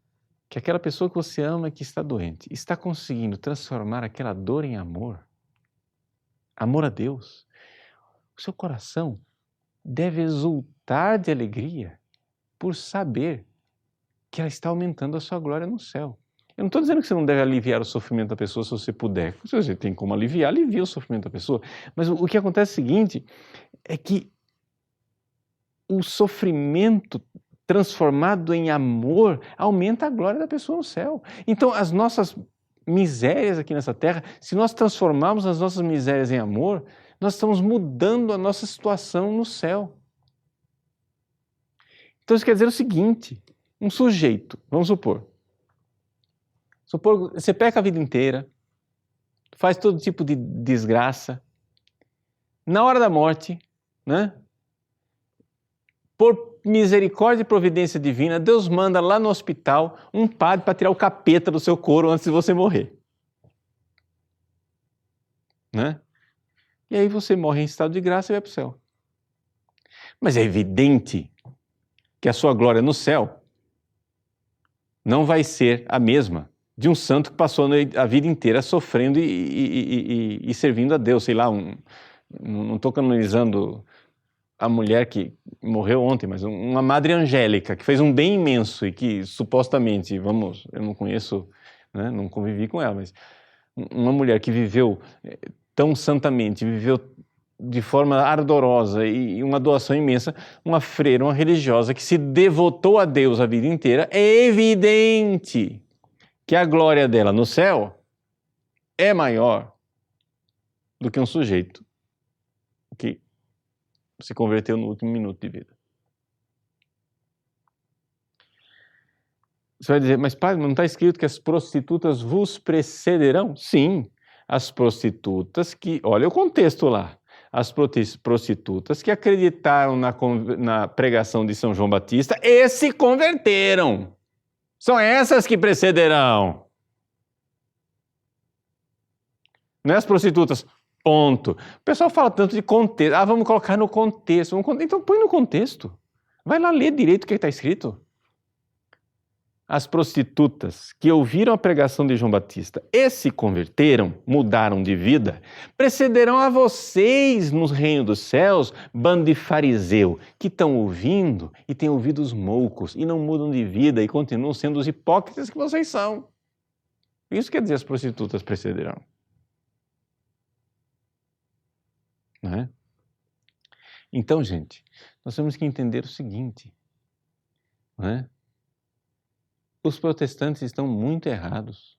que aquela pessoa que você ama que está doente está conseguindo transformar aquela dor em amor, amor a Deus, o seu coração deve exultar de alegria por saber que ela está aumentando a sua glória no céu. Eu não estou dizendo que você não deve aliviar o sofrimento da pessoa se você puder. Se você tem como aliviar, alivia o sofrimento da pessoa. Mas o que acontece é o seguinte, é que o sofrimento transformado em amor aumenta a glória da pessoa no céu. Então, as nossas misérias aqui nessa terra, se nós transformarmos as nossas misérias em amor, nós estamos mudando a nossa situação no céu. Então, isso quer dizer o seguinte, um sujeito, vamos supor, você peca a vida inteira, faz todo tipo de desgraça, na hora da morte, né? Por misericórdia e providência divina, Deus manda lá no hospital um padre para tirar o capeta do seu couro antes de você morrer. Né? E aí você morre em estado de graça e vai para o céu. Mas é evidente que a sua glória no céu não vai ser a mesma de um santo que passou a vida inteira sofrendo e servindo a Deus. Sei lá, não estou canonizando a mulher que morreu ontem, mas uma Madre Angélica, que fez um bem imenso e que supostamente, eu não conheço, né, não convivi com ela, mas uma mulher que viveu tão santamente, viveu de forma ardorosa e uma doação imensa, uma freira, uma religiosa que se devotou a Deus a vida inteira, é evidente que a glória dela no céu é maior do que um sujeito que se converteu no último minuto de vida. Você vai dizer, mas padre, não está escrito que as prostitutas vos precederão? Sim, As prostitutas que, olha o contexto lá, as prostitutas que acreditaram na pregação de São João Batista e se converteram. São essas que precederão. Não é as prostitutas, ponto. O pessoal fala tanto de contexto. Ah, vamos colocar no contexto. Então põe no contexto. Vai lá ler direito o que está escrito. As prostitutas que ouviram a pregação de João Batista e se converteram, mudaram de vida, precederão a vocês no reino dos céus, bando de fariseu, que estão ouvindo e têm ouvidos moucos e não mudam de vida e continuam sendo os hipócritas que vocês são. Isso quer dizer as prostitutas precederão. Não é? Então, gente, nós temos que entender o seguinte, não é? Os protestantes estão muito errados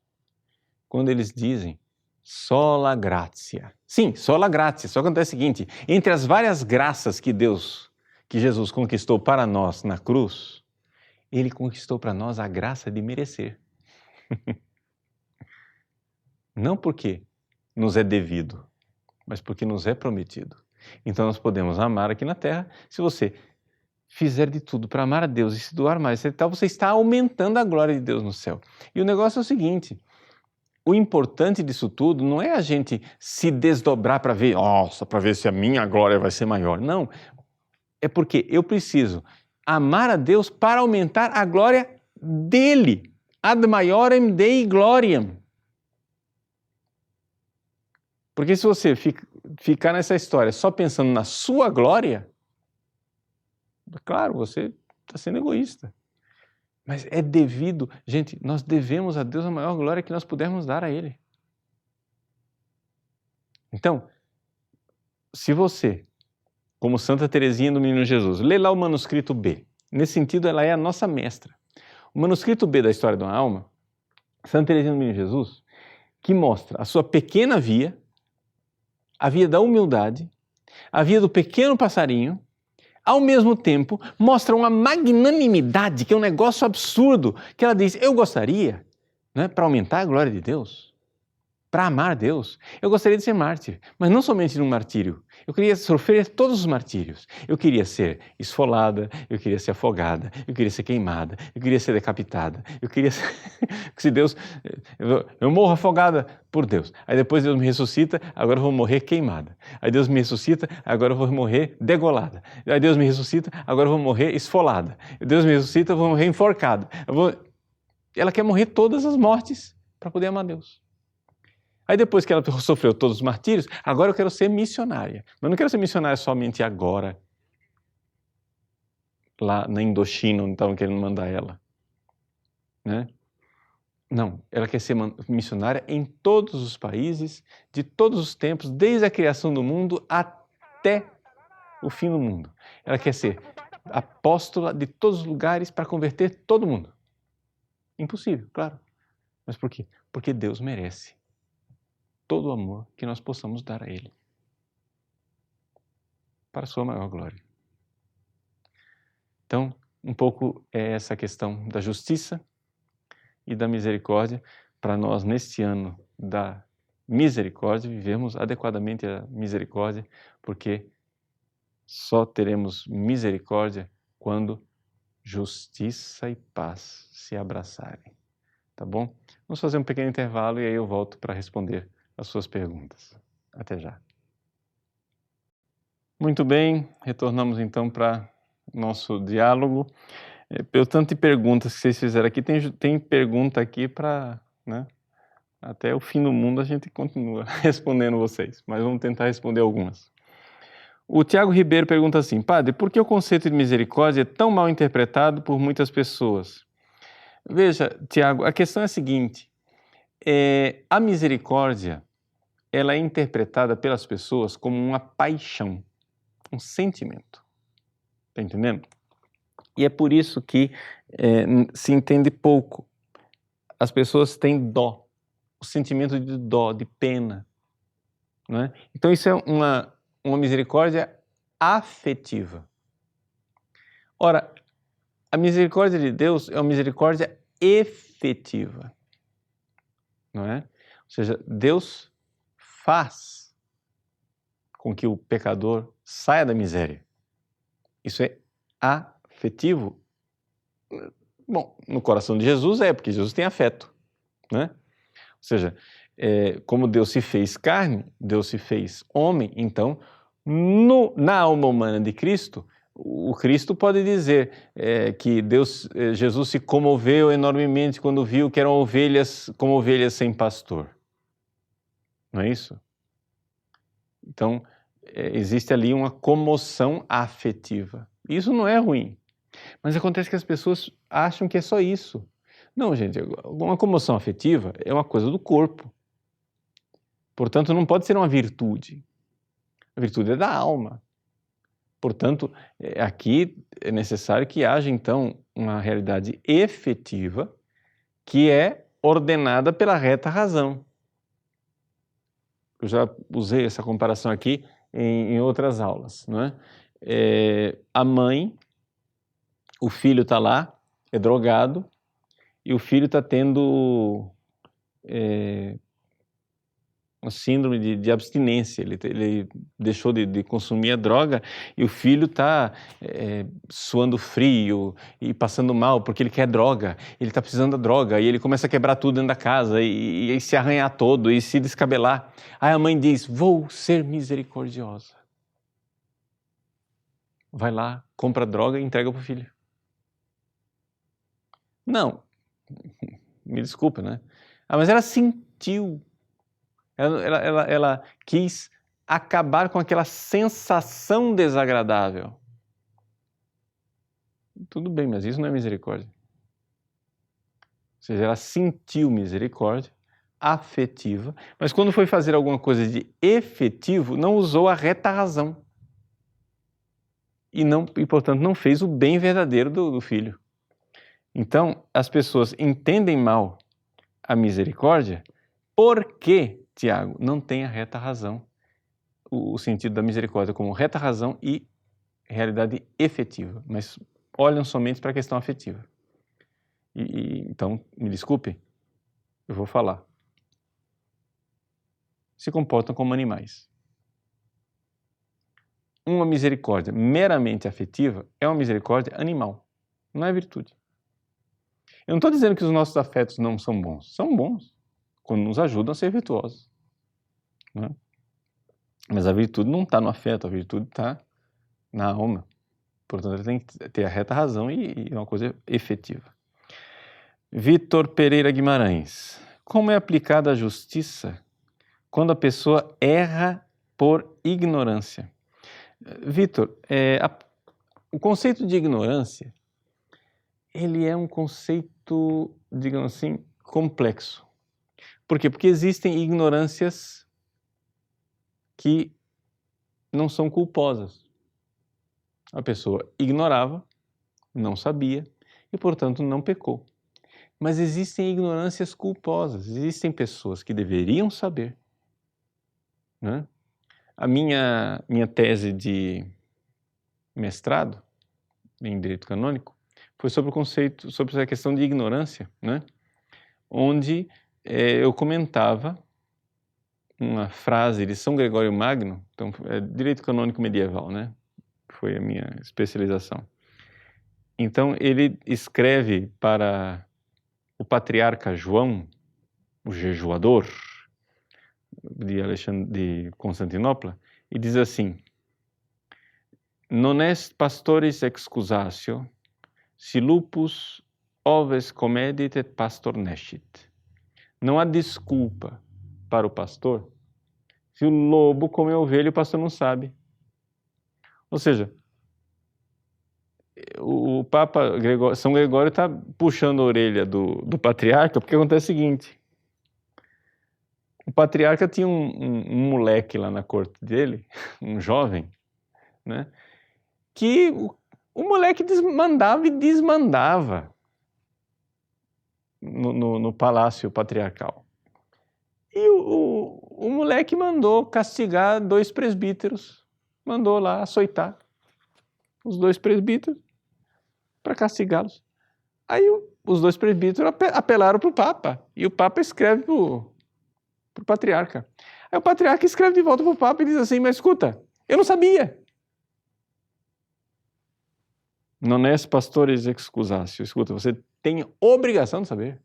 quando eles dizem sola gratia. Sim, sola gratia, só que acontece o seguinte, entre as várias graças que Jesus conquistou para nós na cruz, ele conquistou para nós a graça de merecer. Não porque nos é devido, mas porque nos é prometido. Então nós podemos amar aqui na terra, se você fizer de tudo para amar a Deus e se doar mais, então você está aumentando a glória de Deus no céu. E o negócio é o seguinte, o importante disso tudo não é a gente se desdobrar para ver, nossa, para ver se a minha glória vai ser maior. Não, é porque eu preciso amar a Deus para aumentar a glória dele. Ad maiorem Dei gloriam. Porque se você ficar nessa história só pensando na sua glória, claro, você está sendo egoísta. Mas é devido, gente, nós devemos a Deus a maior glória que nós pudermos dar a Ele. Então, se você, como Santa Teresinha do Menino Jesus, lê lá o manuscrito B, nesse sentido ela é a nossa mestra. O manuscrito B da História de uma Alma, Santa Teresinha do Menino Jesus, que mostra a sua pequena via, a via da humildade, a via do pequeno passarinho, ao mesmo tempo, mostra uma magnanimidade, que é um negócio absurdo, que ela diz, eu gostaria, né, para aumentar a glória de Deus, para amar Deus, eu gostaria de ser mártir, mas não somente num martírio, eu queria sofrer todos os martírios, eu queria ser esfolada, eu queria ser afogada, eu queria ser queimada, eu queria ser decapitada, eu queria ser... se Deus... eu morro afogada por Deus, aí depois Deus me ressuscita, agora eu vou morrer queimada, aí Deus me ressuscita, agora eu vou morrer degolada, aí Deus me ressuscita, agora eu vou morrer esfolada, Deus me ressuscita, eu vou morrer enforcada, ela quer morrer todas as mortes para poder amar Deus. Aí depois que ela sofreu todos os martírios, agora eu quero ser missionária. Mas não quero ser missionária somente agora, lá na Indochina, onde estavam querendo mandar ela. Né? Não, ela quer ser missionária em todos os países, de todos os tempos, desde a criação do mundo até o fim do mundo. Ela quer ser apóstola de todos os lugares para converter todo mundo. Impossível, claro. Mas por quê? Porque Deus merece todo o amor que nós possamos dar a Ele, para a sua maior glória. Então, um pouco é essa questão da justiça e da misericórdia, para nós, neste ano da misericórdia, vivemos adequadamente a misericórdia, porque só teremos misericórdia quando justiça e paz se abraçarem. Tá bom? Vamos fazer um pequeno intervalo e aí eu volto para responder as suas perguntas. Até já. Muito bem, retornamos então para nosso diálogo. Pelo tanto de perguntas que vocês fizeram aqui, tem pergunta aqui para, né, até o fim do mundo a gente continua respondendo vocês, mas vamos tentar responder algumas. O Tiago Ribeiro pergunta assim, padre, por que o conceito de misericórdia é tão mal interpretado por muitas pessoas? Veja, Tiago, a questão é a seguinte, a misericórdia, ela é interpretada pelas pessoas como uma paixão, um sentimento. Está entendendo? E é por isso que se entende pouco. As pessoas têm dó, o sentimento de dó, de pena. Não é? Então isso é uma misericórdia afetiva. Ora, a misericórdia de Deus é uma misericórdia efetiva. Não é? Ou seja, Deus faz com que o pecador saia da miséria. Isso é afetivo. Bom, no coração de Jesus porque Jesus tem afeto, né? Ou seja, como Deus se fez carne, Deus se fez homem, então, na alma humana de Cristo, o Cristo pode dizer que Jesus se comoveu enormemente quando viu que eram ovelhas como ovelhas sem pastor. Não é isso? Então, existe ali uma comoção afetiva. Isso não é ruim. Mas acontece que as pessoas acham que é só isso. Não, gente, uma comoção afetiva é uma coisa do corpo. Portanto, não pode ser uma virtude. A virtude é da alma. Portanto, aqui é necessário que haja, então, uma realidade efetiva que é ordenada pela reta razão. Eu já usei essa comparação aqui em outras aulas, não é? A mãe, o filho está lá, é drogado, e o filho está tendo uma síndrome de abstinência, ele deixou de consumir a droga e o filho está suando frio e passando mal porque ele quer droga, ele está precisando da droga e ele começa a quebrar tudo dentro da casa e se arranhar todo e se descabelar. Aí a mãe diz, vou ser misericordiosa. Vai lá, compra droga e entrega para o filho. Não, me desculpa, né? Mas ela sentiu. Ela quis acabar com aquela sensação desagradável. Tudo bem, mas isso não é misericórdia. Ou seja, ela sentiu misericórdia afetiva, mas quando foi fazer alguma coisa de efetivo, não usou a reta razão. E portanto, não fez o bem verdadeiro do filho. Então, as pessoas entendem mal a misericórdia porque, Tiago, não tem a reta razão. O sentido da misericórdia como reta razão e realidade efetiva, mas olham somente para a questão afetiva. Então, me desculpe, eu vou falar. Se comportam como animais. Uma misericórdia meramente afetiva é uma misericórdia animal, não é virtude. Eu não estou dizendo que os nossos afetos não são bons, quando nos ajudam a ser virtuosos. Né? Mas a virtude não está no afeto, a virtude está na alma. Portanto, ele tem que ter a reta razão e uma coisa efetiva. Vitor Pereira Guimarães. Como é aplicada a justiça quando a pessoa erra por ignorância? Vitor, o conceito de ignorância, ele é um conceito, digamos assim, complexo. Por quê? Porque existem ignorâncias que não são culposas. A pessoa ignorava, não sabia e, portanto, não pecou. Mas existem ignorâncias culposas. Existem pessoas que deveriam saber. Né? A minha tese de mestrado em Direito Canônico foi sobre a questão de ignorância, né? Onde eu comentava uma frase de São Gregório Magno, então, Direito Canônico Medieval, né? Foi a minha especialização. Então, ele escreve para o patriarca João, o jejuador de Constantinopla, e diz assim: Non est pastoris excusatio, si lupus oves comedit et pastor nescit. Não há desculpa para o pastor se o lobo come a ovelha e o pastor não sabe. Ou seja, o Papa São Gregório está puxando a orelha do patriarca, porque acontece o seguinte: o patriarca tinha um moleque lá na corte dele, um jovem, né, que o moleque mandava e desmandava no palácio patriarcal. E o moleque mandou castigar 2 presbíteros, mandou lá açoitar os 2 presbíteros para castigá-los. Aí os 2 presbíteros apelaram para o Papa, e o Papa escreve para o patriarca: Aí o patriarca escreve de volta para o Papa e diz assim, mas escuta, eu não sabia. Non est pastores excusatio. Escuta, você tem obrigação de saber.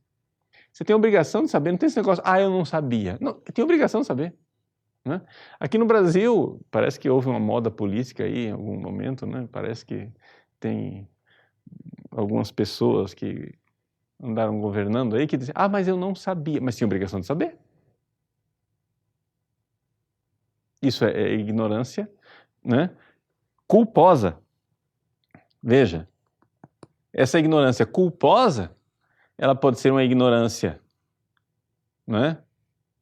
Você tem obrigação de saber, não tem esse negócio, eu não sabia. Não, tem obrigação de saber. Né? Aqui no Brasil, parece que houve uma moda política aí em algum momento, né? Parece que tem algumas pessoas que andaram governando aí que dizem, mas eu não sabia, mas tinha obrigação de saber. Isso é ignorância, né? Culposa. Veja, essa ignorância culposa, ela pode ser uma ignorância, né?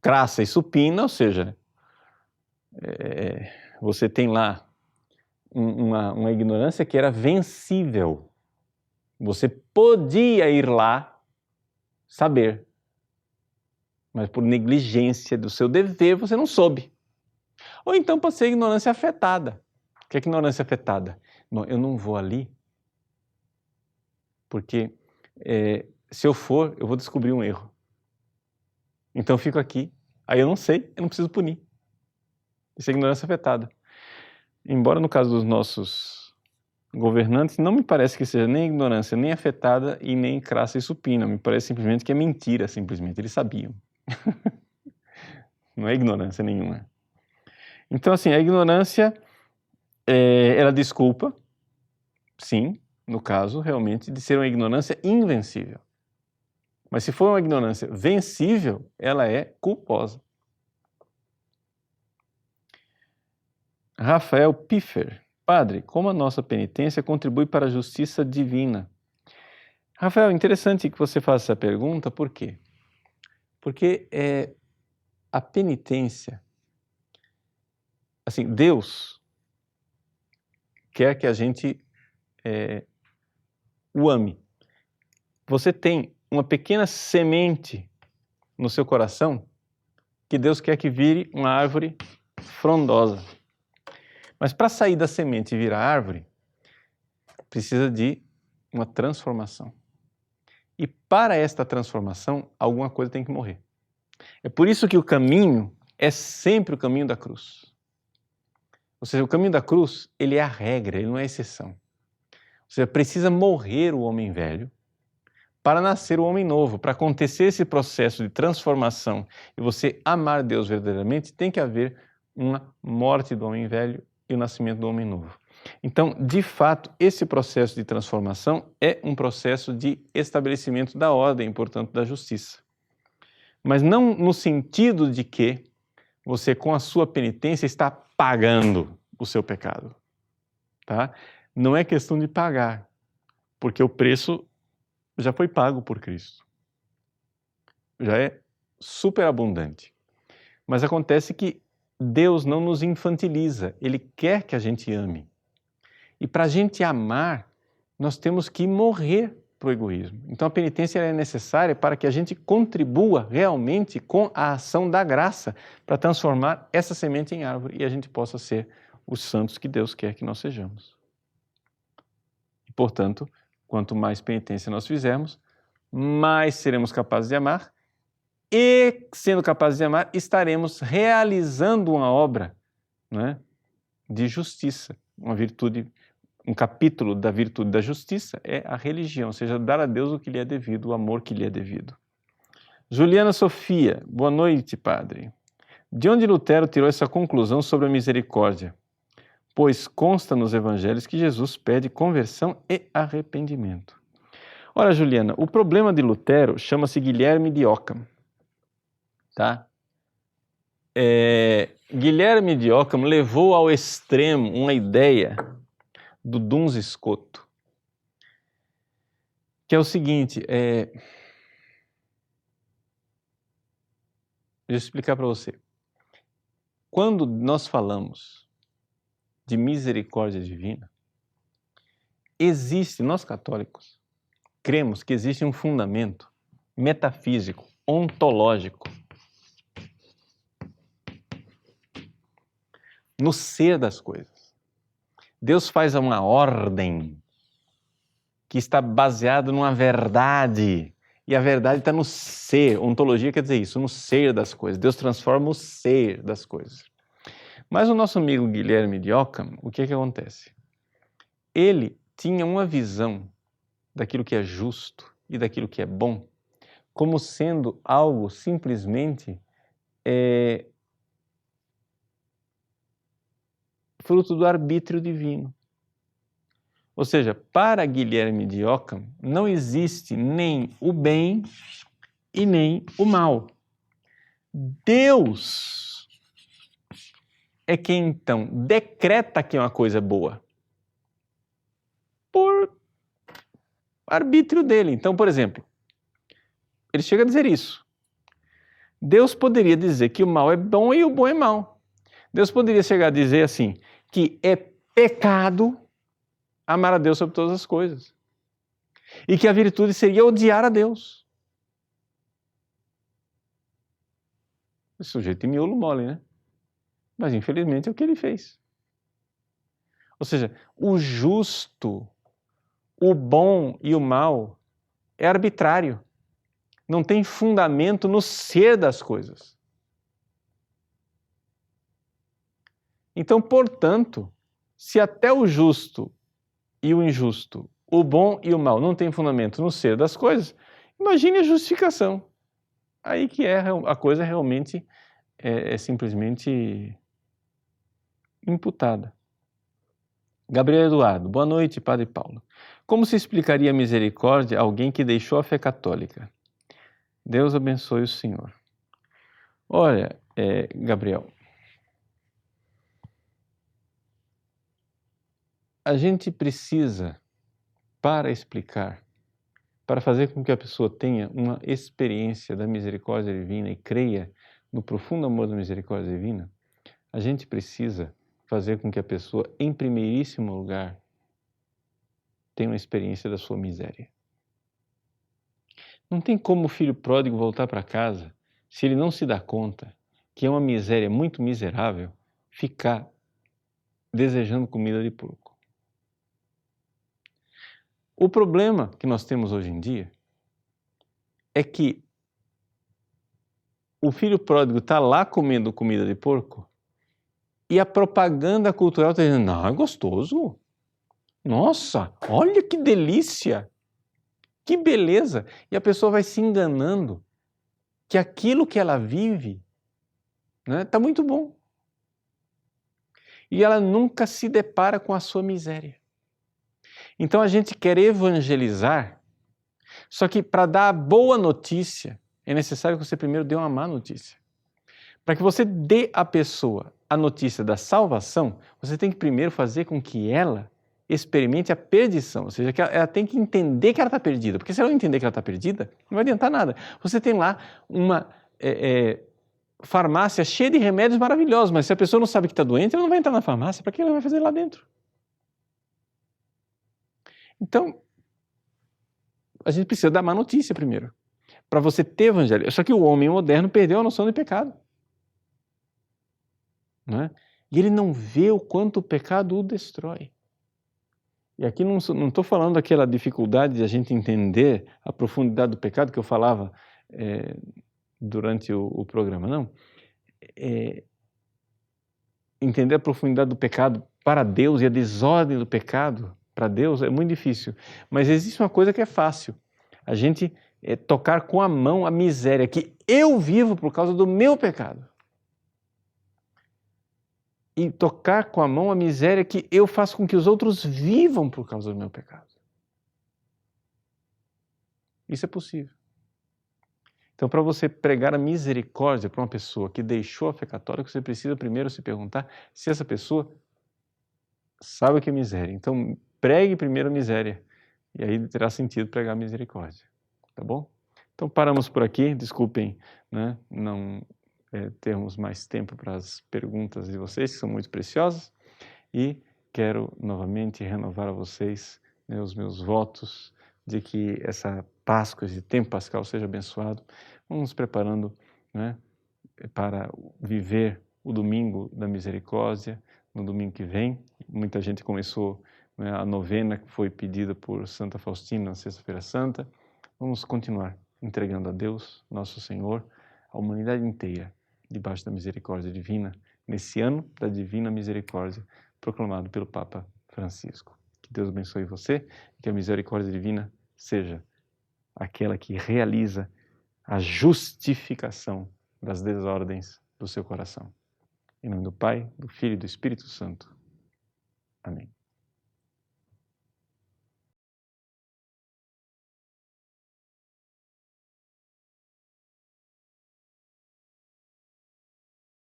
Crassa e supina, ou seja, você tem lá uma ignorância que era vencível. Você podia ir lá saber, mas por negligência do seu dever você não soube. Ou então pode ser ignorância afetada. O que é ignorância afetada? Não, eu não vou ali porque se eu for, eu vou descobrir um erro. Então eu fico aqui, aí eu não sei, eu não preciso punir. Isso é ignorância afetada. Embora no caso dos nossos governantes, não me parece que seja nem ignorância, nem afetada e nem crassa e supina. Me parece simplesmente que é mentira, simplesmente. Eles sabiam. Não é ignorância nenhuma. Então, assim, a ignorância, ela desculpa, sim, no caso, realmente, de ser uma ignorância invencível. Mas se for uma ignorância vencível, ela é culposa. Rafael Piffer. Padre, como a nossa penitência contribui para a justiça divina? Rafael, interessante que você faça essa pergunta, por quê? Porque a penitência, assim, Deus quer que a gente o ame. Você tem uma pequena semente no seu coração que Deus quer que vire uma árvore frondosa. Mas para sair da semente e virar árvore, precisa de uma transformação. E para esta transformação, alguma coisa tem que morrer. É por isso que o caminho é sempre o caminho da cruz. Ou seja, o caminho da cruz, ele é a regra, ele não é a exceção. Ou seja, precisa morrer o homem velho para nascer o homem novo. Para acontecer esse processo de transformação e você amar Deus verdadeiramente, tem que haver uma morte do homem velho e o nascimento do homem novo. Então, de fato, esse processo de transformação é um processo de estabelecimento da ordem, portanto, da justiça. Mas não no sentido de que você, com a sua penitência, está pagando o seu pecado. Tá? Não é questão de pagar, porque o preço já foi pago por Cristo. Já é superabundante. Mas acontece que Deus não nos infantiliza, Ele quer que a gente ame. E para a gente amar, nós temos que morrer para o egoísmo. Então a penitência é necessária para que a gente contribua realmente com a ação da graça para transformar essa semente em árvore e a gente possa ser os santos que Deus quer que nós sejamos. E, portanto, quanto mais penitência nós fizermos, mais seremos capazes de amar e, sendo capazes de amar, estaremos realizando uma obra, né, de justiça, uma virtude. Um capítulo da virtude da justiça é a religião, ou seja, dar a Deus o que lhe é devido, o amor que lhe é devido. Juliana Sofia, boa noite, padre. De onde Lutero tirou essa conclusão sobre a misericórdia? Pois consta nos evangelhos que Jesus pede conversão e arrependimento. Ora, Juliana, o problema de Lutero chama-se Guilherme de Ockham. Tá? Guilherme de Ockham levou ao extremo uma ideia do Duns Scoto, que é o seguinte, deixa eu explicar para você. Quando nós falamos de misericórdia divina, nós católicos, cremos que existe um fundamento metafísico, ontológico, no ser das coisas. Deus faz uma ordem que está baseada numa verdade. E a verdade está no ser. Ontologia quer dizer isso, no ser das coisas. Deus transforma o ser das coisas. Mas o nosso amigo Guilherme de Ockham, o que acontece? Ele tinha uma visão daquilo que é justo e daquilo que é bom como sendo algo simplesmente fruto do arbítrio divino. Ou seja, para Guilherme de Ockham, não existe nem o bem e nem o mal. Deus é quem, então, decreta que é uma coisa boa por arbítrio dele. Então, por exemplo, ele chega a dizer isso. Deus poderia dizer que o mal é bom e o bom é mal. Deus poderia chegar a dizer assim, que é pecado amar a Deus sobre todas as coisas. E que a virtude seria odiar a Deus. Esse sujeito de miolo mole, né? Mas infelizmente é o que ele fez. Ou seja, o justo, o bom e o mal é arbitrário. Não tem fundamento no ser das coisas. Então, portanto, se até o justo e o injusto, o bom e o mal não tem fundamento no ser das coisas, imagine a justificação. Aí que a coisa realmente é simplesmente imputada. Gabriel Eduardo, boa noite, Padre Paulo. Como se explicaria a misericórdia a alguém que deixou a fé católica? Deus abençoe o senhor. Olha, Gabriel, a gente precisa, para explicar, para fazer com que a pessoa tenha uma experiência da misericórdia divina e creia no profundo amor da misericórdia divina, a gente precisa fazer com que a pessoa, em primeiríssimo lugar, tenha uma experiência da sua miséria. Não tem como o filho pródigo voltar para casa se ele não se dá conta que é uma miséria muito miserável ficar desejando comida de porco. O problema que nós temos hoje em dia é que o filho pródigo está lá comendo comida de porco e a propaganda cultural está dizendo, não, é gostoso. Nossa, olha que delícia, que beleza. E a pessoa vai se enganando que aquilo que ela vive está muito bom. E ela nunca se depara com a sua miséria. Então a gente quer evangelizar, só que para dar a boa notícia, é necessário que você primeiro dê uma má notícia. Para que você dê à pessoa a notícia da salvação, você tem que primeiro fazer com que ela experimente a perdição, ou seja, que ela tem que entender que ela está perdida, porque se ela não entender que ela está perdida, não vai adiantar nada. Você tem lá uma farmácia cheia de remédios maravilhosos, mas se a pessoa não sabe que está doente, ela não vai entrar na farmácia, para que ela vai fazer lá dentro? Então, a gente precisa dar má notícia primeiro, para você ter evangelho. Só que o homem moderno perdeu a noção de pecado. Não é? E ele não vê o quanto o pecado o destrói. E aqui não estou falando daquela dificuldade de a gente entender a profundidade do pecado que eu falava durante o programa, não. Entender a profundidade do pecado para Deus e a desordem do pecado para Deus é muito difícil. Mas existe uma coisa que é fácil. A gente tocar com a mão a miséria que eu vivo por causa do meu pecado. E tocar com a mão a miséria que eu faço com que os outros vivam por causa do meu pecado. Isso é possível. Então, para você pregar a misericórdia para uma pessoa que deixou a fé católica, você precisa primeiro se perguntar se essa pessoa sabe o que é miséria. Então, pregue primeiro a miséria, e aí terá sentido pregar a misericórdia. Tá bom? Então, paramos por aqui. Desculpem, né, não termos mais tempo para as perguntas de vocês, que são muito preciosas, e quero novamente renovar a vocês, né, os meus votos de que essa Páscoa, esse tempo pascal seja abençoado. Vamos nos preparando, né, para viver o domingo da misericórdia, no domingo que vem. Muita gente começou, né, a novena que foi pedida por Santa Faustina na Sexta-feira Santa. Vamos continuar entregando a Deus, nosso Senhor, a humanidade inteira, debaixo da misericórdia divina, nesse ano da divina misericórdia, proclamado pelo Papa Francisco. Que Deus abençoe você e que a misericórdia divina seja aquela que realiza a justificação das desordens do seu coração. Em nome do Pai, do Filho e do Espírito Santo. Amém.